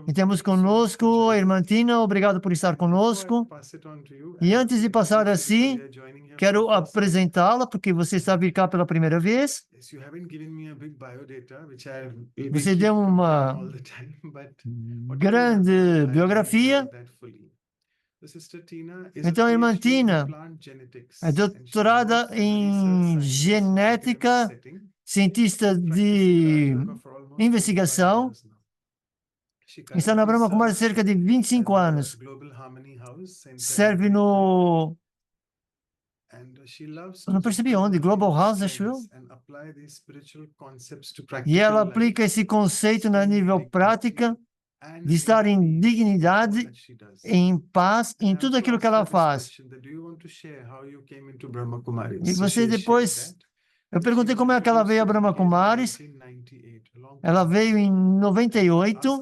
E temos conosco a irmã Tina, obrigado por estar conosco. E antes de passar assim, quero apresentá-la, porque você está vir cá pela primeira vez. Você deu uma grande biografia. Então, a irmã Tina é doutorada em genética, cientista de investigação. Está na Brahma Kumaris há cerca de 25 anos. Serve no... Não percebi onde, Global House, acho eu. E ela aplica esse conceito na nível prática, de estar em dignidade, em paz, em tudo aquilo que ela faz. E você depois... Eu perguntei como é que ela veio a Brahma Kumaris. Ela veio em 98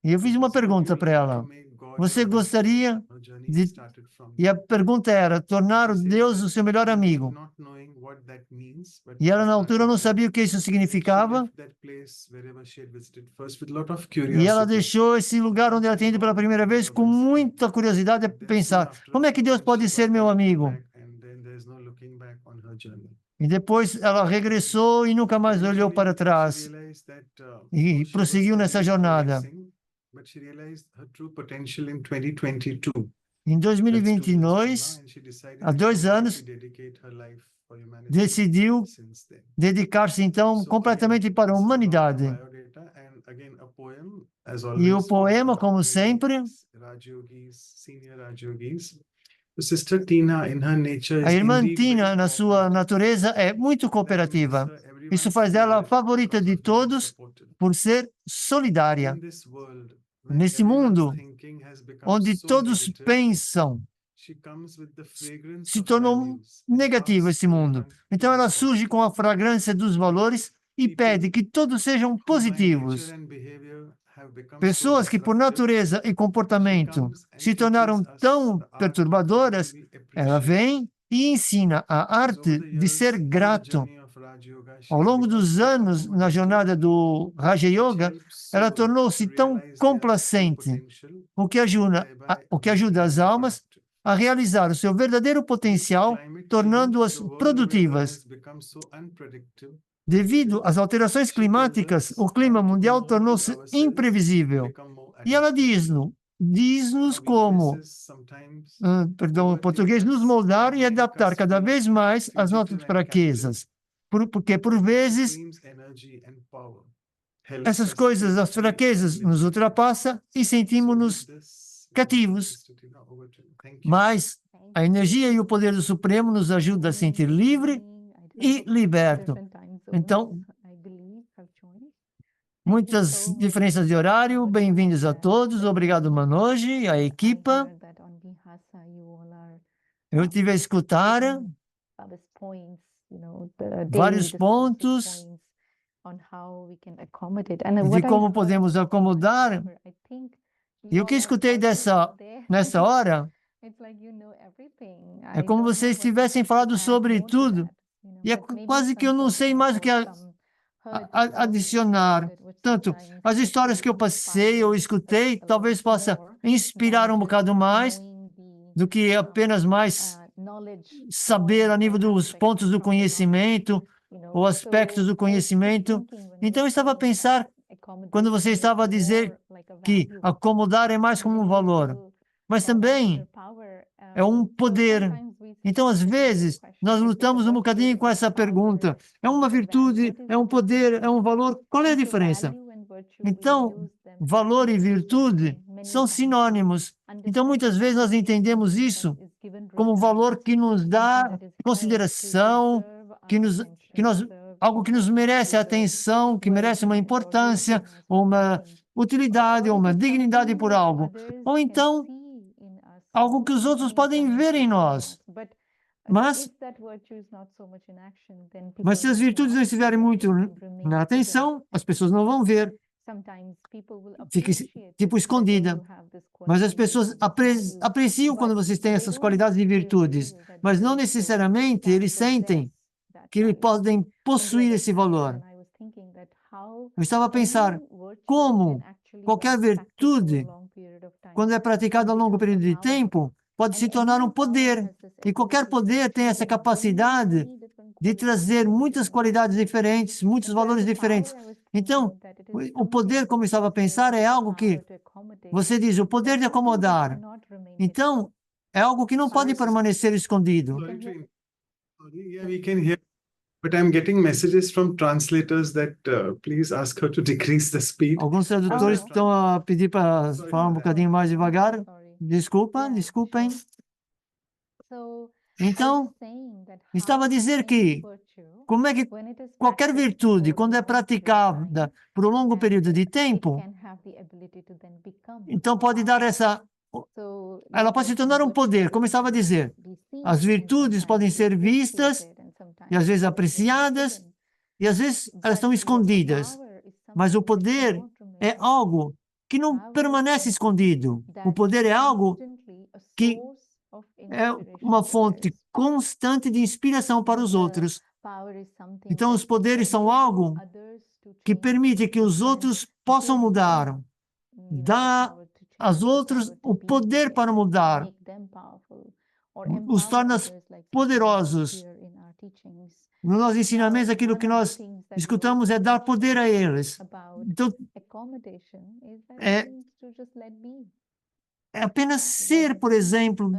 e eu fiz uma pergunta para ela. Você gostaria de... E a pergunta era, tornar o Deus o seu melhor amigo. E ela, na altura, não sabia o que isso significava. E ela deixou esse lugar onde ela tinha ido pela primeira vez com muita curiosidade a pensar, como é que Deus pode ser meu amigo? E depois ela regressou e nunca mais olhou para trás. E prosseguiu nessa jornada. Em 2022, há 2 anos, decidiu dedicar-se, então, completamente para a humanidade. E o poema, como sempre, a irmã Tina, na sua natureza, é muito cooperativa. Isso faz dela a favorita de todos por ser solidária. Nesse mundo, onde todos pensam, se tornou negativo esse mundo. Então ela surge com a fragrância dos valores e pede que todos sejam positivos. Pessoas que, por natureza e comportamento, se tornaram tão perturbadoras, ela vem e ensina a arte de ser grato. Ao longo dos anos, na jornada do Raja Yoga, ela tornou-se tão complacente, o que ajuda as almas a realizar o seu verdadeiro potencial, tornando-as produtivas. Devido às alterações climáticas, o clima mundial tornou-se imprevisível. E ela diz-nos como, perdão, em português, nos moldar e adaptar cada vez mais às nossas fraquezas. Porque, por vezes, essas coisas, as fraquezas, nos ultrapassam e sentimos-nos cativos. Mas a energia e o poder do Supremo nos ajudam a sentir livre e liberto. Então, muitas diferenças de horário, bem-vindos a todos, obrigado Manoj, a equipa. Eu tive a escutar vários pontos de como podemos acomodar. E o que escutei nessa hora é como se vocês tivessem falado sobre tudo. E é quase que eu não sei mais o que adicionar. Tanto as histórias que eu passei ou escutei, talvez possa inspirar um bocado mais do que apenas mais saber a nível dos pontos do conhecimento ou aspectos do conhecimento. Então, eu estava a pensar, quando você estava a dizer que acomodar é mais como um valor, mas também é um poder. Então, às vezes, nós lutamos um bocadinho com essa pergunta. É uma virtude, é um poder, é um valor? Qual é a diferença? Então, valor e virtude são sinônimos. Então, muitas vezes nós entendemos isso como valor que nos dá consideração, algo que nos merece atenção, que merece uma importância, uma utilidade, uma dignidade por algo. Ou então, algo que os outros podem ver em nós. Mas se as virtudes não estiverem muito na atenção, as pessoas não vão ver. Fica tipo escondida. Mas as pessoas apreciam quando vocês têm essas qualidades e virtudes, mas não necessariamente eles sentem que eles podem possuir esse valor. Eu estava a pensar, como qualquer virtude, quando é praticada a longo período de tempo, pode se tornar um poder. E qualquer poder tem essa capacidade de trazer muitas qualidades diferentes, muitos valores diferentes. Então, o poder, como eu estava a pensar, é algo que você diz, o poder de acomodar. Então, é algo que não pode permanecer escondido. Yeah, we can hear, but I'm getting messages from translators that please ask her to decrease the speed. Alguns tradutores estão a pedir para falar um bocadinho mais devagar. Desculpem. Então, estava a dizer que como é que qualquer virtude, quando é praticada por um longo período de tempo, então pode dar ela pode se tornar um poder, como eu estava a dizer. As virtudes podem ser vistas e às vezes apreciadas e às vezes elas estão escondidas. Mas o poder é algo que não permanece escondido. O poder é algo que é uma fonte constante de inspiração para os outros. Então, os poderes são algo que permite que os outros possam mudar. Dá aos outros o poder para mudar. Os torna poderosos. Nos nossos ensinamentos, aquilo que nós escutamos é dar poder a eles. Então, é apenas ser, por exemplo,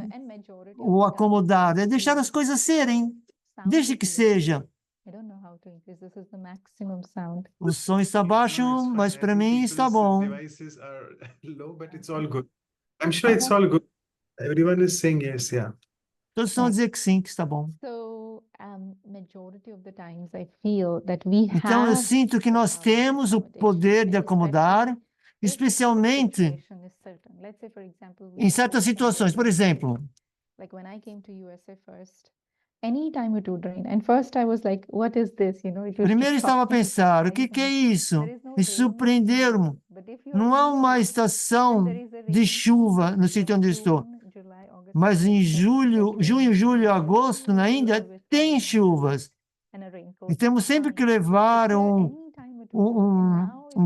o acomodar, é deixar as coisas serem. Deixe que seja. O som está baixo, mas para mim está bom. I'm sure it's all good. Everyone is saying yes, yeah. Todos estão a dizer que sim, que está bom. Então, eu sinto que nós temos o poder de acomodar, especialmente em certas situações. Por exemplo, primeiro estava a pensar, o que é isso? E surpreenderam-me. Não há uma estação de chuva no sítio onde estou. Mas em junho, julho e agosto, na Índia, tem chuvas. E temos sempre que levar um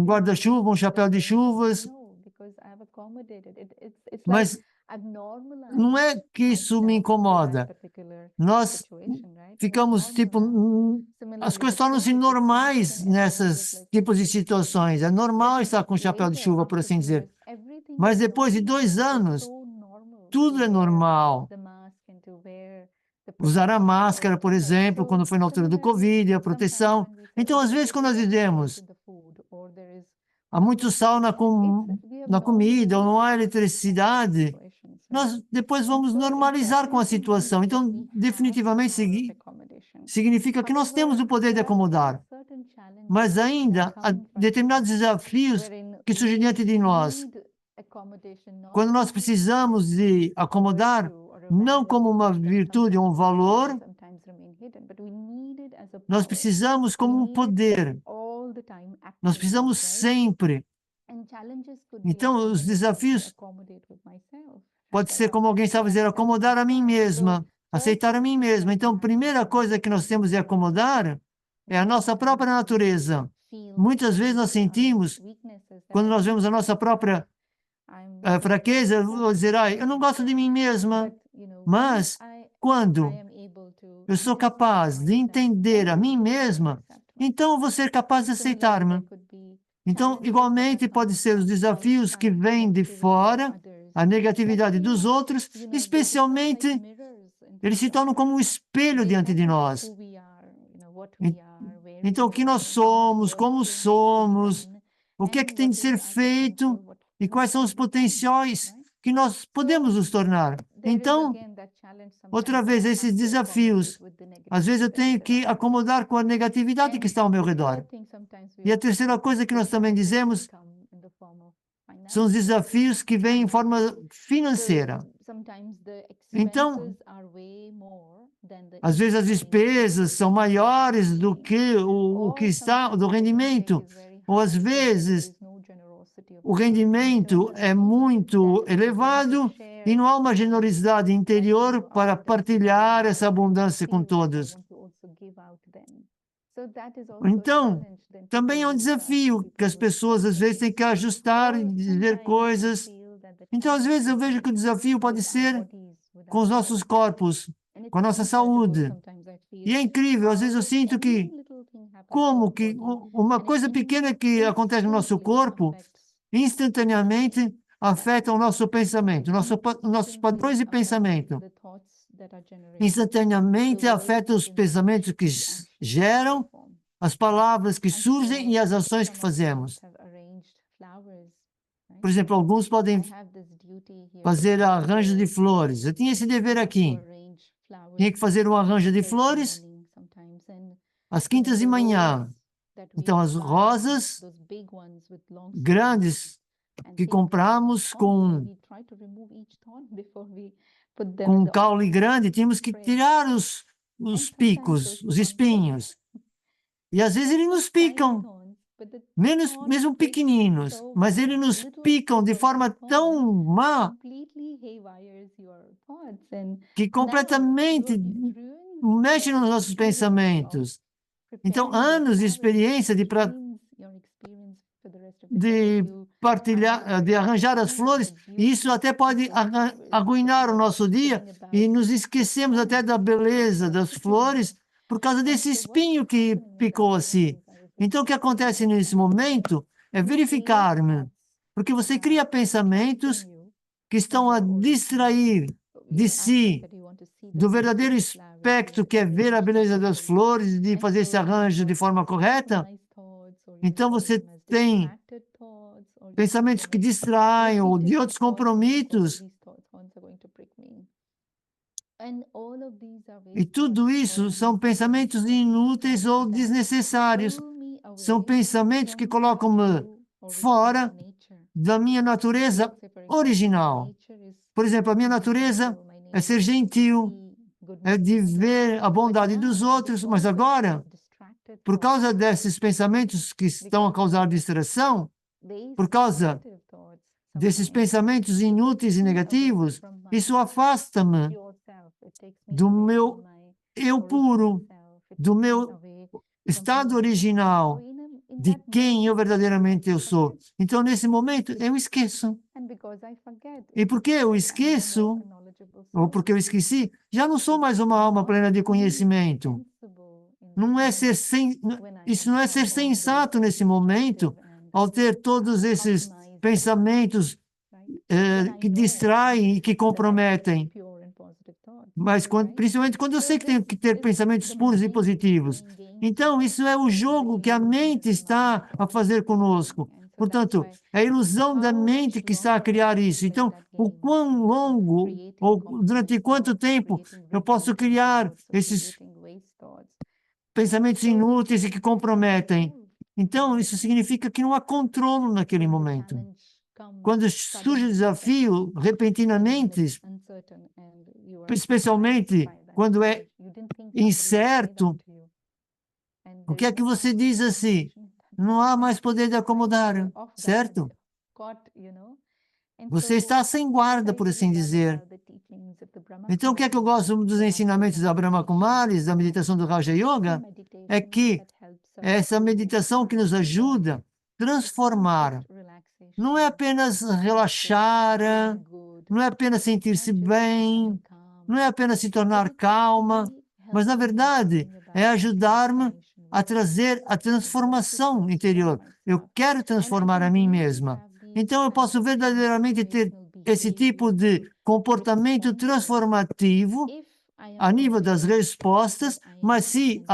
guarda-chuva, um chapéu de chuvas. Mas não é que isso me incomoda. Nós ficamos, as coisas tornam-se normais nessas tipos de situações. É normal estar com chapéu de chuva, por assim dizer. Mas depois de 2 anos, tudo é normal. Usar a máscara, por exemplo, quando foi na altura do Covid, a proteção. Então, às vezes, quando nós dizemos há muito sal na comida ou não há eletricidade, nós depois vamos normalizar com a situação. Então, definitivamente, significa que nós temos o poder de acomodar. Mas ainda há determinados desafios que surgem diante de nós. Quando nós precisamos de acomodar, não como uma virtude ou um valor, nós precisamos como um poder. Nós precisamos sempre. Então, os desafios pode ser, como alguém sabe dizer, acomodar a mim mesma, aceitar a mim mesma. Então, a primeira coisa que nós temos de acomodar é a nossa própria natureza. Muitas vezes nós sentimos, quando nós vemos a nossa própria fraqueza, vou dizer, eu não gosto de mim mesma. Mas, quando eu sou capaz de entender a mim mesma, então eu vou ser capaz de aceitar-me. Então, igualmente, pode ser os desafios que vêm de fora, a negatividade dos outros, especialmente, eles se tornam como um espelho diante de nós. Então, o que nós somos, como somos, o que é que tem de ser feito e quais são os potenciais que nós podemos nos tornar. Então, outra vez, esses desafios. Às vezes eu tenho que acomodar com a negatividade que está ao meu redor. E a terceira coisa que nós também dizemos são os desafios que vêm em forma financeira. Então, às vezes as despesas são maiores do que o que está, do rendimento. Ou às vezes o rendimento é muito elevado e não há uma generosidade interior para partilhar essa abundância com todos. Então, também é um desafio que as pessoas às vezes têm que ajustar e dizer coisas. Então, às vezes eu vejo que o desafio pode ser com os nossos corpos, com a nossa saúde. E é incrível, às vezes eu sinto que como que uma coisa pequena que acontece no nosso corpo instantaneamente afeta o nosso pensamento, nossos padrões de pensamento. Instantaneamente afeta os pensamentos que geram, as palavras que surgem e as ações que fazemos. Por exemplo, alguns podem fazer arranjos de flores. Eu tinha esse dever aqui. Tinha que fazer um arranjo de flores às quintas de manhã. Então, as rosas grandes que compramos com um caule grande, tínhamos que tirar os picos, os espinhos. E às vezes eles nos picam, mesmo pequeninos, mas eles nos picam de forma tão má que completamente mexe nos nossos pensamentos. Então, anos de experiência de partilhar, de arranjar as flores, e isso até pode arruinar o nosso dia e nos esquecemos até da beleza das flores por causa desse espinho que picou assim. Então, o que acontece nesse momento é verificar-me, porque você cria pensamentos que estão a distrair de si, do verdadeiro aspecto que é ver a beleza das flores, de fazer esse arranjo de forma correta. Então, você tem pensamentos que distraem ou de outros compromissos. E tudo isso são pensamentos inúteis ou desnecessários. São pensamentos que colocam-me fora da minha natureza original. Por exemplo, a minha natureza é ser gentil, é de ver a bondade dos outros, mas agora, por causa desses pensamentos que estão a causar distração, por causa desses pensamentos inúteis e negativos, isso afasta-me do meu eu puro, do meu estado original, de quem eu verdadeiramente eu sou. Então, nesse momento, eu esqueço. E porque eu esqueço, ou porque eu esqueci, já não sou mais uma alma plena de conhecimento. Isso não é ser sensato nesse momento, ao ter todos esses pensamentos que distraem e que comprometem. Mas principalmente quando eu sei que tenho que ter pensamentos puros e positivos. Então, isso é o jogo que a mente está a fazer conosco. Portanto, é a ilusão da mente que está a criar isso. Então, o quão longo ou durante quanto tempo eu posso criar esses pensamentos inúteis e que comprometem? Então, isso significa que não há controle naquele momento. Quando surge o desafio, repentinamente, especialmente quando é incerto, o que é que você diz assim? Não há mais poder de acomodar, certo? Você está sem guarda, por assim dizer. Então, o que é que eu gosto dos ensinamentos da Brahma Kumaris, da meditação do Raja Yoga? É que essa meditação que nos ajuda a transformar. Não é apenas relaxar, não é apenas sentir-se bem, não é apenas se tornar calma, mas, na verdade, é ajudar-me a trazer a transformação interior. Eu quero transformar a mim mesma. Então, eu posso verdadeiramente ter esse tipo de comportamento transformativo a nível das respostas, mas se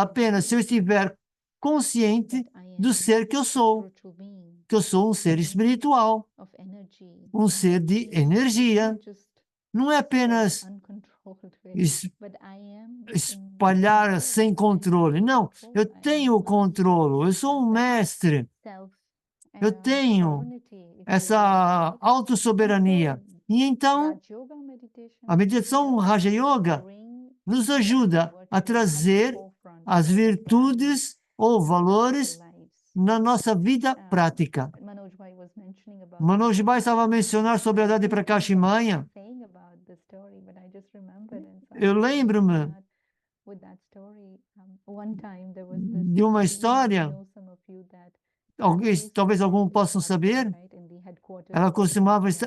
eu estiver consciente do ser que eu sou um ser espiritual, um ser de energia. Não é apenas espalhar sem controle. Não, eu tenho o controle, eu sou um mestre. Eu tenho essa autossoberania. E então, a meditação Raja Yoga nos ajuda a trazer as virtudes ou valores na nossa vida prática. Manoj Bhai estava a mencionar sobre a Dadi Prakash Maya. Eu lembro-me de uma história, talvez alguns possam saber,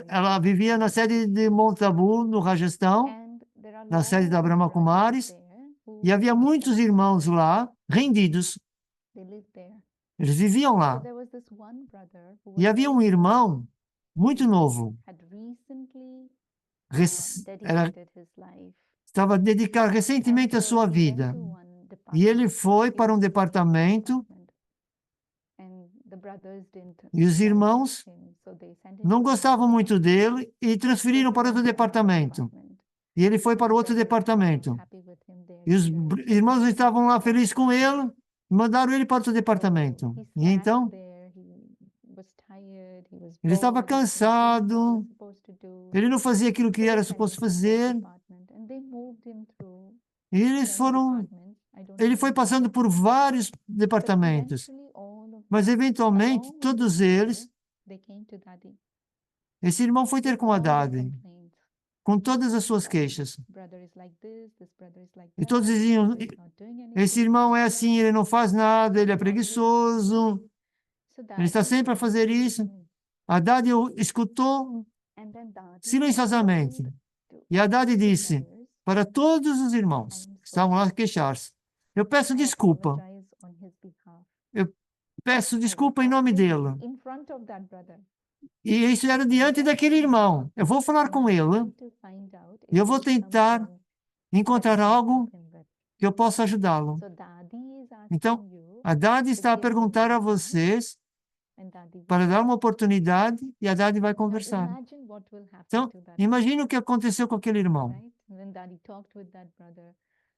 ela vivia na sede de Mount Abu, no Rajastão, na sede da Brahma Kumaris, e havia muitos irmãos lá, rendidos. Eles viviam lá. E havia um irmão muito novo, estava dedicado recentemente a sua vida. E ele foi para um departamento e os irmãos não gostavam muito dele e transferiram para outro departamento. E ele foi para outro departamento. E os irmãos não estavam lá felizes com ele, mandaram ele para outro departamento. E então, ele estava cansado, ele não fazia aquilo que era suposto fazer. E ele foi passando por vários departamentos, mas eventualmente todos eles, esse irmão foi ter com Haddad, com todas as suas queixas. E todos diziam, esse irmão é assim, ele não faz nada, ele é preguiçoso, ele está sempre a fazer isso. Haddad escutou silenciosamente. E Haddad disse para todos os irmãos que estavam lá a queixar-se, eu peço desculpa. Eu peço desculpa em nome dele. E isso era diante daquele irmão. Eu vou falar com ele e eu vou tentar encontrar algo que eu possa ajudá-lo. Então, Haddad está a perguntar a vocês para dar uma oportunidade e Haddad vai conversar. Então, imagine o que aconteceu com aquele irmão.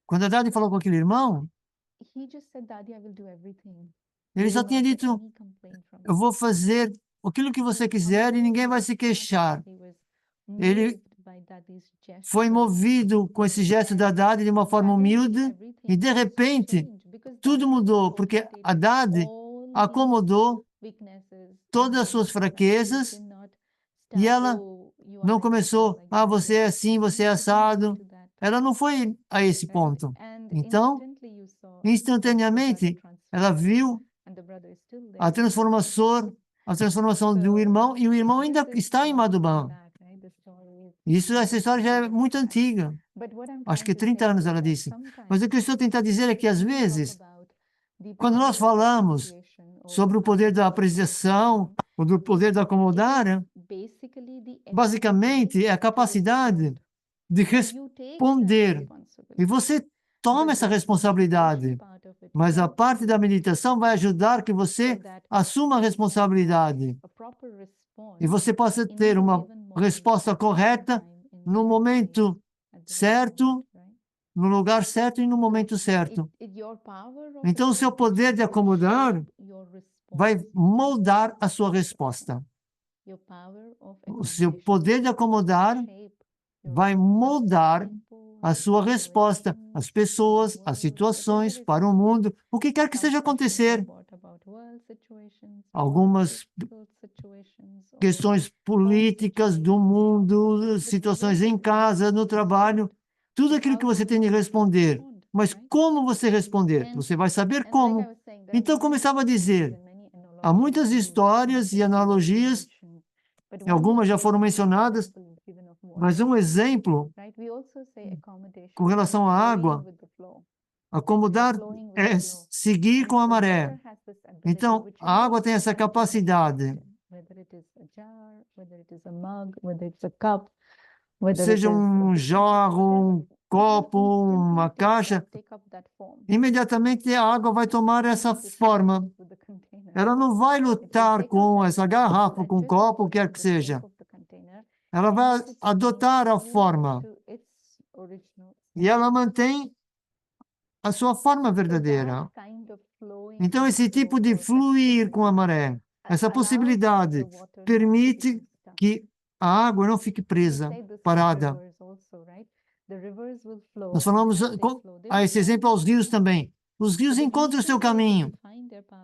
Quando Haddad falou com aquele irmão, ele só tinha dito, eu vou fazer aquilo que você quiser e ninguém vai se queixar. Ele foi movido com esse gesto de Haddad de uma forma humilde e, de repente, tudo mudou, porque Haddad acomodou todas as suas fraquezas e ela não começou, você é assim, você é assado. Ela não foi a esse ponto. Então, instantaneamente, ela viu a transformação do irmão, e o irmão ainda está em Madhuban. Essa história já é muito antiga. Acho que 30 anos ela disse. Mas o que eu estou tentando dizer é que, às vezes, quando nós falamos sobre o poder da apreciação ou do poder da acomodar, basicamente é a capacidade de responder. E você toma essa responsabilidade. Mas a parte da meditação vai ajudar que você assuma a responsabilidade. E você possa ter uma resposta correta no momento certo, no lugar certo e no momento certo. Então, o seu poder de acomodar vai moldar a sua resposta. O seu poder de acomodar vai moldar a sua resposta às pessoas, às situações, para o mundo, o que quer que esteja acontecer. Algumas questões políticas do mundo, situações em casa, no trabalho, tudo aquilo que você tem de responder. Mas como você responder? Você vai saber como. Então, como eu estava a dizer, há muitas histórias e analogias, e algumas já foram mencionadas, mas um exemplo com relação à água, acomodar é seguir com a maré. Então, a água tem essa capacidade. Seja um jarro, um copo, uma caixa, imediatamente a água vai tomar essa forma. Ela não vai lutar com essa garrafa, com um copo, o que quer que seja. Ela vai adotar a forma. E ela mantém a sua forma verdadeira. Então, esse tipo de fluir com a maré, essa possibilidade, permite que a água não fique presa, parada. Nós falamos a esse exemplo aos rios também. Os rios encontram o seu caminho,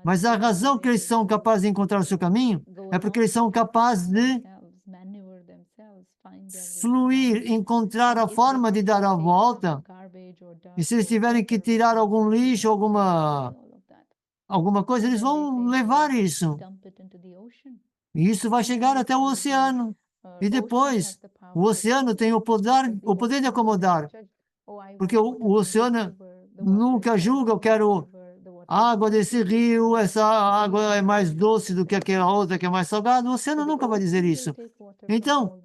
mas a razão que eles são capazes de encontrar o seu caminho é porque eles são capazes de fluir, encontrar a forma de dar a volta E se eles tiverem que tirar algum lixo, alguma coisa, eles vão levar isso. E isso vai chegar até o oceano. E depois, o oceano tem o poder de acomodar. Porque o oceano nunca julga, eu quero a água desse rio, essa água é mais doce do que aquela outra que é mais salgada. O oceano nunca vai dizer isso. Então,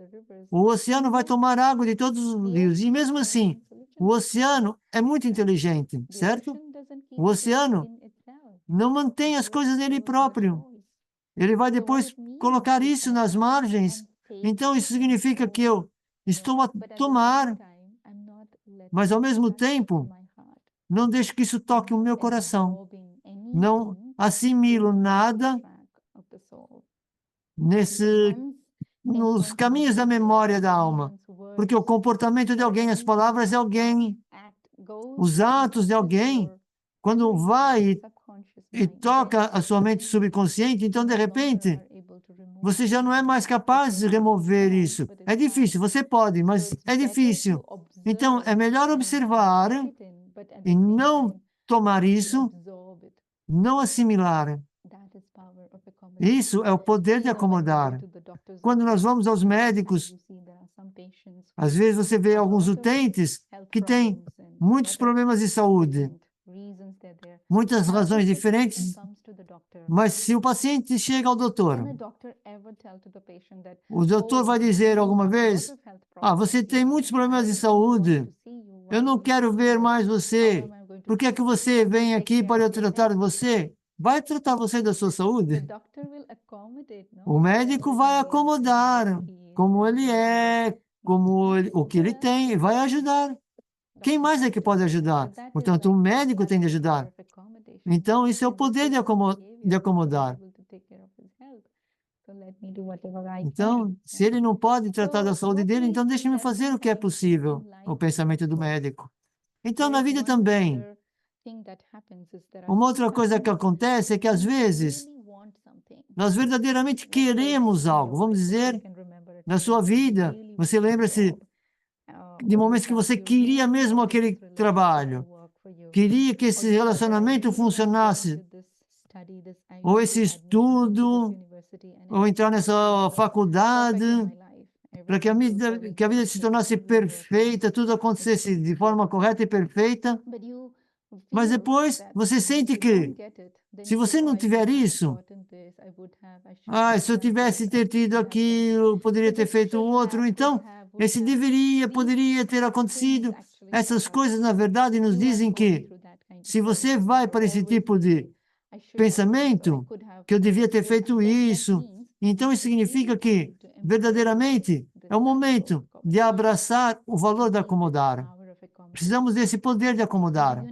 o oceano vai tomar água de todos os rios. E mesmo assim, o oceano é muito inteligente, certo? O oceano não mantém as coisas nele próprio. Ele vai depois colocar isso nas margens. Então, isso significa que eu estou a tomar, mas ao mesmo tempo, não deixo que isso toque o meu coração. Não assimilo nada nos caminhos da memória da alma. Porque o comportamento de alguém, as palavras de alguém, os atos de alguém, quando vai e toca a sua mente subconsciente, então, de repente, você já não é mais capaz de remover isso. É difícil, você pode, mas é difícil. Então, é melhor observar e não tomar isso, não assimilar. Isso é o poder de acomodar. Quando nós vamos aos médicos, às vezes você vê alguns utentes que têm muitos problemas de saúde, muitas razões diferentes, mas se o paciente chega ao doutor, o doutor vai dizer alguma vez: você tem muitos problemas de saúde, eu não quero ver mais você, por que é que você vem aqui para eu tratar você? Vai tratar você da sua saúde? O médico vai acomodar como ele é, o que ele tem, e vai ajudar. Quem mais é que pode ajudar? Portanto, o médico tem de ajudar. Então, isso é o poder de acomodar. Então, se ele não pode tratar da saúde dele, então deixe-me fazer o que é possível, o pensamento do médico. Então, na vida também, uma outra coisa que acontece é que, às vezes, nós verdadeiramente queremos algo. Vamos dizer, na sua vida, você lembra-se de momentos que você queria mesmo aquele trabalho, queria que esse relacionamento funcionasse, ou esse estudo, ou entrar nessa faculdade, para que a vida se tornasse perfeita, tudo acontecesse de forma correta e perfeita. Mas depois você sente que, se você não tiver isso, se eu tivesse tido aquilo, eu poderia ter feito outro. Então, esse poderia ter acontecido. Essas coisas, na verdade, nos dizem que, se você vai para esse tipo de pensamento, que eu devia ter feito isso, então isso significa que, verdadeiramente, é o momento de abraçar o valor de acomodar. Precisamos desse poder de acomodar.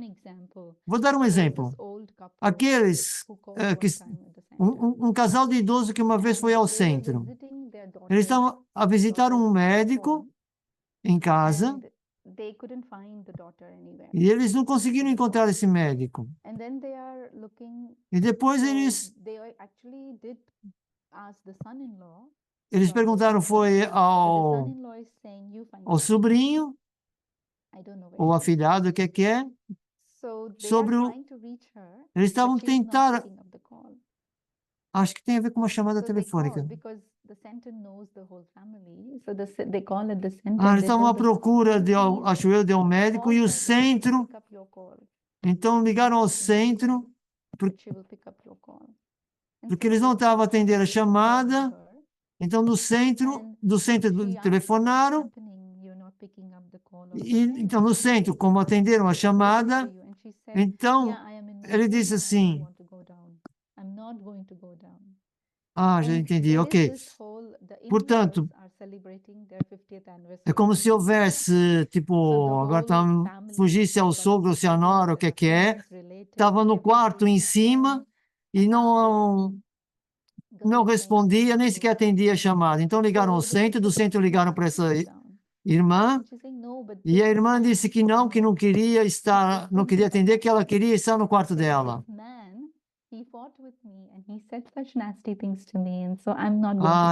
Vou dar um exemplo. Um casal de idosos que uma vez foi ao centro. Eles estavam a visitar um médico em casa e eles não conseguiram encontrar esse médico. E depois eles perguntaram, foi ao sobrinho, ou afilhado, o que é, sobre eles estavam tentando, acho que tem a ver com uma chamada telefônica. Eles estavam à procura acho eu, de um médico, e o centro, então ligaram ao centro, porque eles não estavam atendendo a chamada, então do centro telefonaram, e então no centro, como atenderam a chamada, então ele disse assim, já entendi, ok. Portanto, é como se houvesse, agora fugisse ao sogro, ou se à nora, o que é, estava no quarto em cima e não respondia, nem sequer atendia a chamada. Então ligaram ao centro, do centro ligaram para essa irmã, e a irmã disse que não queria atender, que ela queria estar no quarto dela.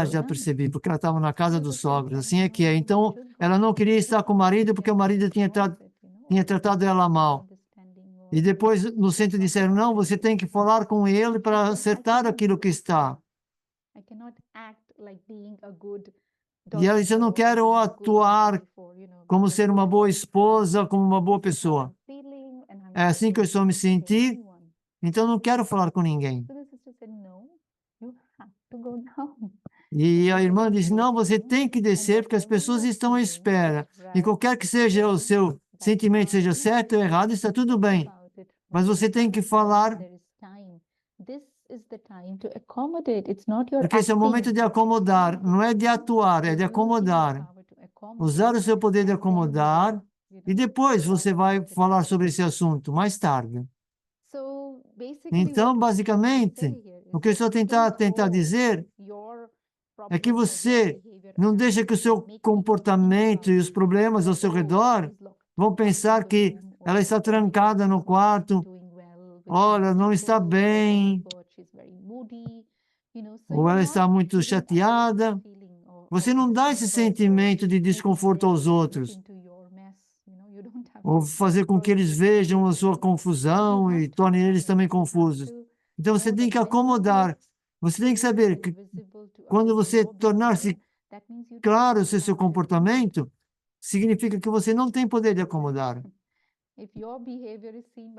Já percebi, porque ela estava na casa dos sogros, assim é que é. Então, ela não queria estar com o marido, porque o marido tinha tinha tratado ela mal. E depois no centro disseram, não, você tem que falar com ele para acertar aquilo que está. E ela disse, eu não quero atuar como ser uma boa esposa, como uma boa pessoa. É assim que eu estou me sentir, então não quero falar com ninguém. E a irmã disse, não, você tem que descer, porque as pessoas estão à espera. E qualquer que seja o seu sentimento, seja certo ou errado, está tudo bem. Mas você tem que falar, porque esse é o momento de acomodar, não é de atuar, é de acomodar. Usar o seu poder de acomodar, e depois você vai falar sobre esse assunto, mais tarde. Então, basicamente, o que eu estou tentar dizer é que você não deixa que o seu comportamento e os problemas ao seu redor vão pensar que ela está trancada no quarto, olha, não está bem, ou ela está muito chateada. Você não dá esse sentimento de desconforto aos outros, ou fazer com que eles vejam a sua confusão e tornem eles também confusos. Então você tem que acomodar. Você tem que saber que quando você tornar-se claro o seu comportamento, significa que você não tem poder de acomodar.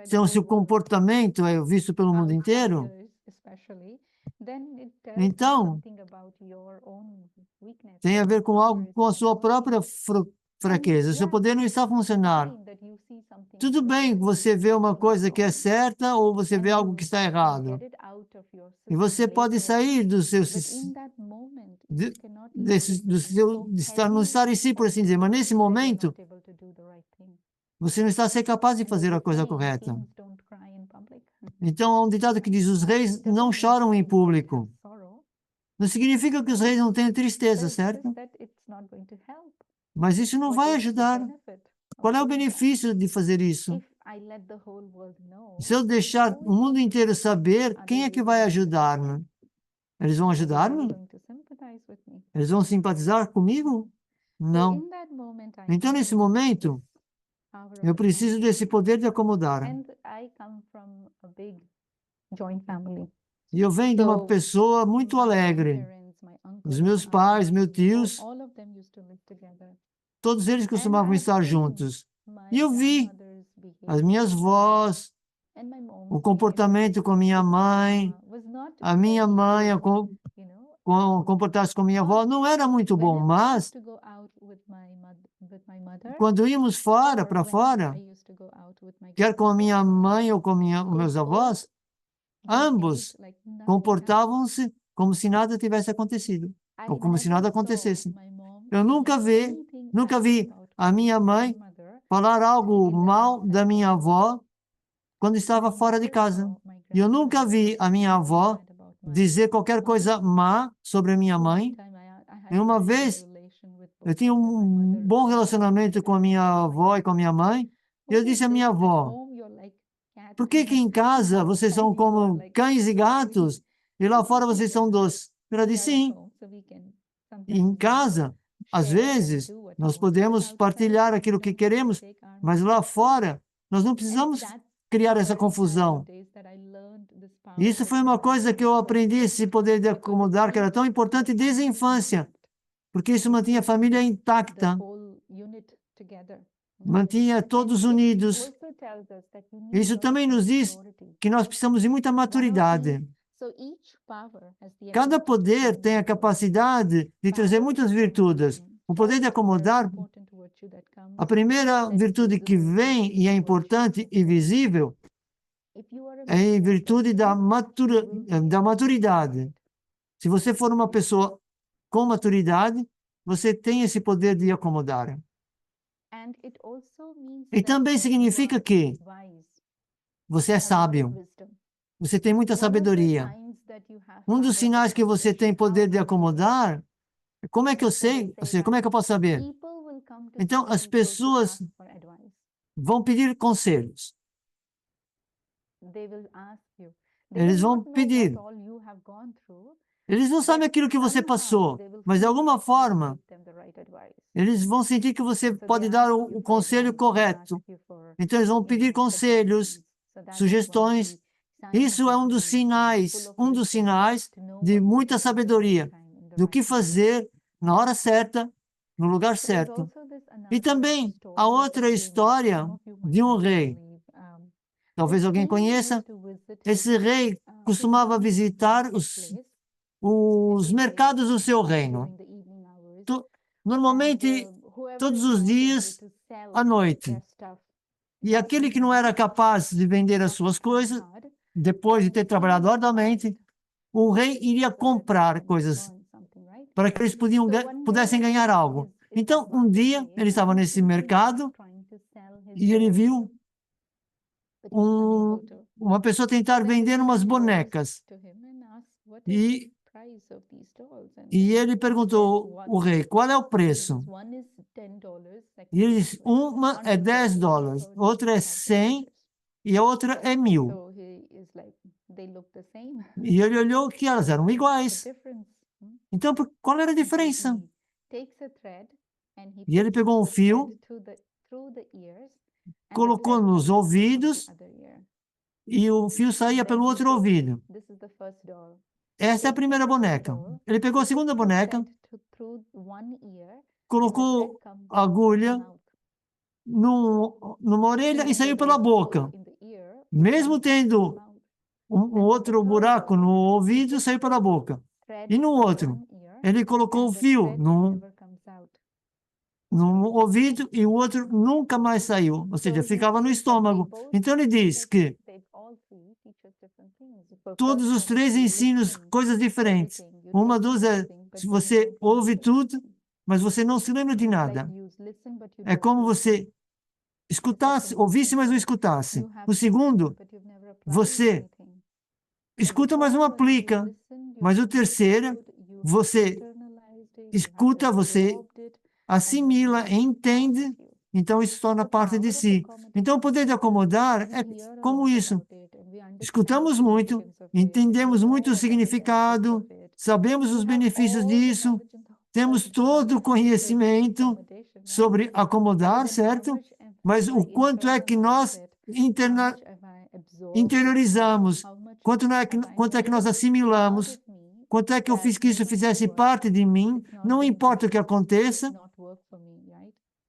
Então, se o comportamento é visto pelo mundo inteiro, então tem a ver com algo com a sua própria fraqueza. Seu poder não está a funcionar. Tudo bem você vê uma coisa que é certa ou você vê algo que está errado. E você pode sair do seu não estar em si, por assim dizer, mas nesse momento você não está a ser capaz de fazer a coisa correta. Então há um ditado que diz: os reis não choram em público. Não significa que os reis não tenham tristeza, certo? Mas isso não vai ajudar. Qual é o benefício de fazer isso? Se eu deixar o mundo inteiro saber, quem é que vai ajudar-me? Eles vão ajudar-me? Eles vão simpatizar comigo? Não. Então, nesse momento, eu preciso desse poder de acomodar. E eu venho de uma pessoa muito alegre. Os meus pais, meus tios, todos eles costumavam estar juntos. E eu vi as minhas avós, o comportamento com a minha mãe comportar-se com a minha avó não era muito bom, mas quando íamos para fora, quer com a minha mãe ou com meus avós, ambos comportavam-se como se nada tivesse acontecido, ou como se nada acontecesse. Eu nunca vi a minha mãe falar algo mal da minha avó quando estava fora de casa. E eu nunca vi a minha avó dizer qualquer coisa má sobre a minha mãe. E uma vez, eu tinha um bom relacionamento com a minha avó e com a minha mãe, e eu disse à minha avó: por que em casa vocês são como cães e gatos, e lá fora vocês são doces? Ela disse: sim. E em casa, às vezes, nós podemos partilhar aquilo que queremos, mas lá fora, nós não precisamos criar essa confusão. Isso foi uma coisa que eu aprendi, esse poder de acomodar, que era tão importante desde a infância, porque isso mantinha a família intacta, mantinha todos unidos. Isso também nos diz que nós precisamos de muita maturidade. Cada poder tem a capacidade de trazer muitas virtudes. O poder de acomodar, a primeira virtude que vem e é importante e visível, é em virtude da maturidade. Se você for uma pessoa com maturidade, você tem esse poder de acomodar. E também significa que você é sábio. Você tem muita sabedoria. Um dos sinais que você tem poder de acomodar, como é que eu sei? Ou seja, como é que eu posso saber? Então, as pessoas vão pedir conselhos. Eles vão pedir. Eles não sabem aquilo que você passou, mas de alguma forma, eles vão sentir que você pode dar o conselho correto. Então, eles vão pedir conselhos, sugestões. Isso é um dos sinais de muita sabedoria, do que fazer na hora certa, no lugar certo. E também a outra história de um rei. Talvez alguém conheça. Esse rei costumava visitar os mercados do seu reino. Normalmente, todos os dias, à noite. E aquele que não era capaz de vender as suas coisas, depois de ter trabalhado arduamente, o rei iria comprar coisas para que eles pudessem ganhar algo. Então, um dia, ele estava nesse mercado e ele viu uma pessoa tentar vender umas bonecas. E ele perguntou ao rei, qual é o preço? E ele disse, uma é $10, outra é 100 e a outra é 1.000. E ele olhou que elas eram iguais. Então, qual era a diferença? E ele pegou um fio, colocou nos ouvidos e o fio saía pelo outro ouvido. Essa é a primeira boneca. Ele pegou a segunda boneca, colocou a agulha numa orelha e saiu pela boca. Mesmo tendo um outro buraco no ouvido, saiu pela boca. E no outro, ele colocou o fio num ouvido e o outro nunca mais saiu, ou seja, ficava no estômago. Então ele diz que todos os três ensinam coisas diferentes. Uma das é, se você ouve tudo, mas você não se lembra de nada. É como você escutasse, ouvisse, mas não escutasse. O segundo, você escuta, mas não aplica. Mas o terceiro, você escuta, você assimila, entende, então isso torna parte de si. Então, o poder de acomodar é como isso. Escutamos muito, entendemos muito o significado, sabemos os benefícios disso, temos todo o conhecimento sobre acomodar, certo? Mas o quanto é que nós interiorizamos, quanto é que nós assimilamos, quanto é que eu fiz que isso fizesse parte de mim, não importa o que aconteça,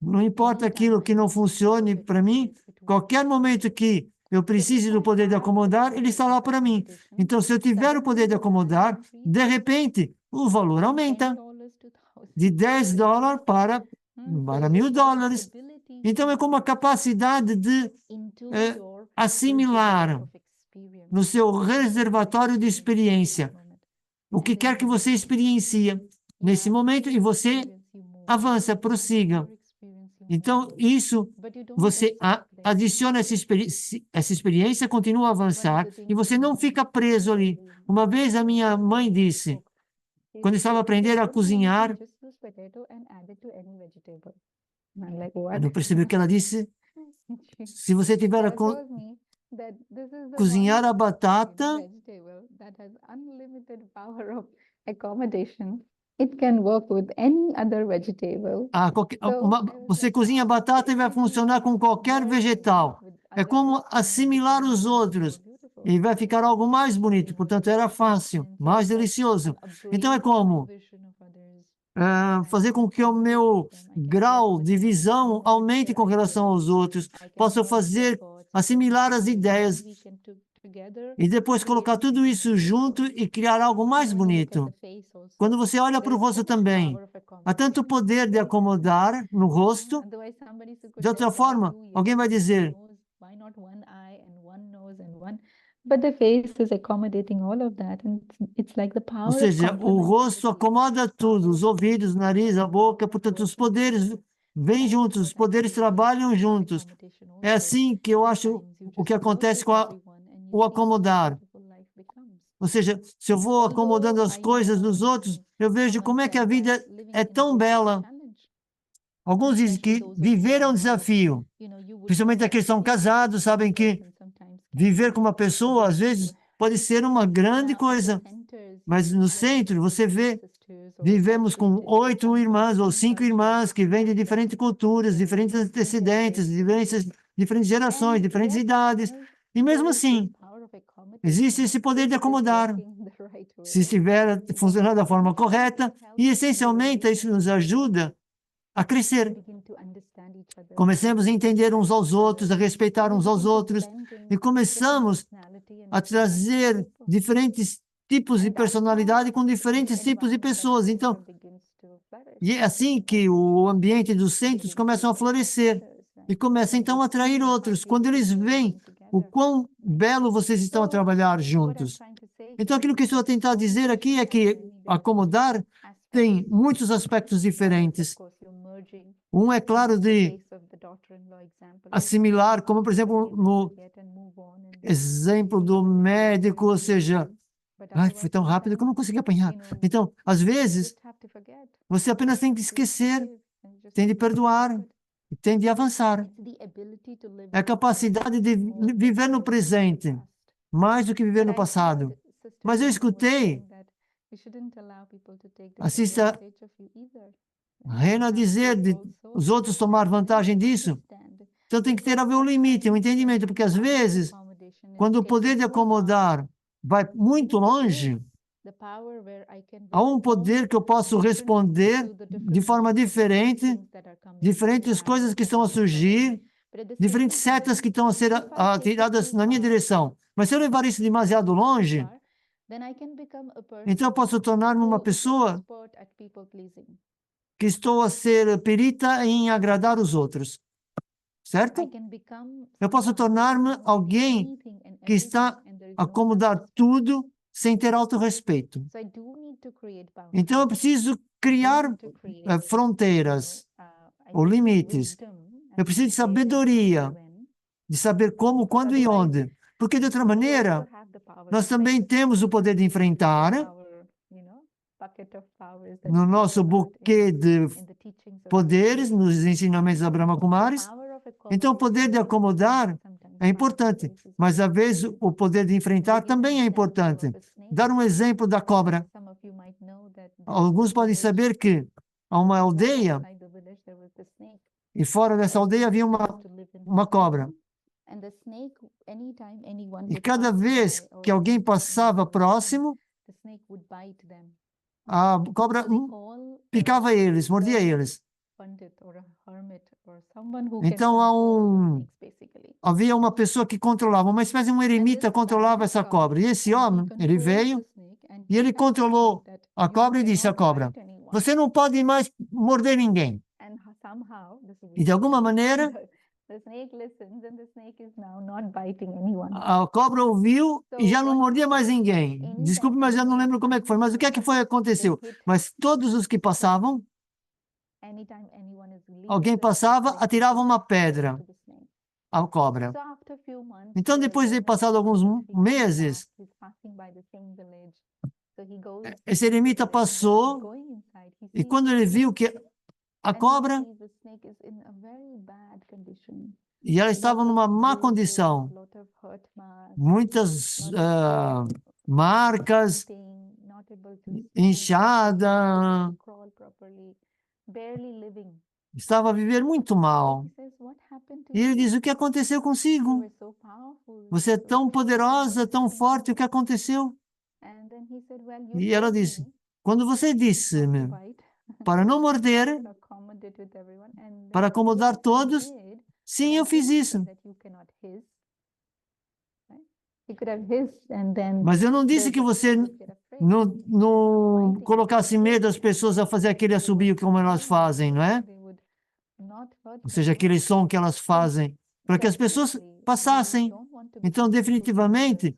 não importa aquilo que não funcione para mim, qualquer momento que eu precise do poder de acomodar, ele está lá para mim. Então, se eu tiver o poder de acomodar, de repente, o valor aumenta de $10 para $1.000. Então, é como a capacidade de assimilar no seu reservatório de experiência o que quer que você experiencia nesse momento e você avança, prossiga. Então, isso, você adiciona essa experiência, continua a avançar e você não fica preso ali. Uma vez a minha mãe disse, quando estava aprendendo a cozinhar, eu não percebi o que ela disse. Se você tiver a cozinhar a batata, você cozinha a batata e vai funcionar com qualquer vegetal. É como assimilar os outros e vai ficar algo mais bonito. Portanto, era fácil, mais delicioso. Então, é como fazer com que o meu grau de visão aumente com relação aos outros. Posso assimilar as ideias e depois colocar tudo isso junto e criar algo mais bonito. Quando você olha para o rosto também, há tanto poder de acomodar no rosto. De outra forma, alguém vai dizer, ou seja, o rosto acomoda tudo, os ouvidos, o nariz, a boca, portanto, os poderes vêm juntos, os poderes trabalham juntos. É assim que eu acho o que acontece com o acomodar. Ou seja, se eu vou acomodando as coisas dos outros, eu vejo como é que a vida é tão bela. Alguns dizem que viver é um desafio. Principalmente aqueles que são casados, sabem que viver com uma pessoa, às vezes, pode ser uma grande coisa. Mas no centro, você vê, vivemos com 8 irmãs ou 5 irmãs que vêm de diferentes culturas, diferentes antecedentes, diferentes diferentes gerações, diferentes idades. E mesmo assim, existe esse poder de acomodar, se estiver funcionando da forma correta, e essencialmente isso nos ajuda a crescer. Começamos a entender uns aos outros, a respeitar uns aos outros, e começamos a trazer diferentes tipos de personalidade com diferentes tipos de pessoas. Então, e é assim que o ambiente dos centros começa a florescer e começa então a atrair outros. Quando eles veem o quão belo vocês estão a trabalhar juntos. Então, aquilo que estou a tentar dizer aqui é que acomodar tem muitos aspectos diferentes. Um é claro de assimilar, como por exemplo no exemplo do médico, ou seja, foi tão rápido que eu não consegui apanhar. Então, às vezes, você apenas tem que esquecer, tem de perdoar, tem de avançar. É a capacidade de viver no presente, mais do que viver no passado. Mas eu escutei a Sister Rena dizer de os outros tomar vantagem disso. Então tem que ter a ver um limite, um entendimento, porque às vezes, quando o poder de acomodar vai muito longe, há um poder que eu posso responder de forma diferente, diferentes coisas que estão a surgir, diferentes setas que estão a ser atiradas na minha direção. Mas se eu levar isso demasiado longe, então eu posso tornar-me uma pessoa que estou a ser perita em agradar os outros. Certo? Eu posso tornar-me alguém que está a acomodar tudo sem ter autorrespeito. Então, eu preciso criar fronteiras ou limites. Eu preciso de sabedoria, de saber como, quando e onde. Porque, de outra maneira, nós também temos o poder de enfrentar no nosso buquê de poderes, nos ensinamentos da Brahma Kumaris. Então, o poder de acomodar é importante, mas, às vezes, o poder de enfrentar também é importante. Dar um exemplo da cobra. Alguns podem saber que há uma aldeia e fora dessa aldeia havia uma cobra. E cada vez que alguém passava próximo, a cobra picava eles, mordia eles. Então, havia uma pessoa que controlava, uma espécie de um eremita controlava essa cobra. E esse homem, ele veio e ele controlou a cobra e disse à cobra, você não pode mais morder ninguém. E de alguma maneira, a cobra ouviu e já não mordia mais ninguém. Desculpe, mas já não lembro como é que foi. Mas o que é que foi que aconteceu? Mas todos os que passavam, alguém passava, atirava uma pedra à cobra. Então, depois de passado alguns meses, esse eremita passou e quando ele viu que a cobra, e ela estava numa má condição, muitas marcas, inchada, estava a viver muito mal. E ele diz, o que aconteceu consigo? Você é tão poderosa, tão forte, o que aconteceu? E ela disse, quando você disse-me para não morder, para acomodar todos, sim, eu fiz isso. Mas eu não disse que você não colocasse medo às pessoas a fazer aquele assobio como elas fazem, não é? Ou seja, aquele som que elas fazem, para que as pessoas passassem. Então, definitivamente,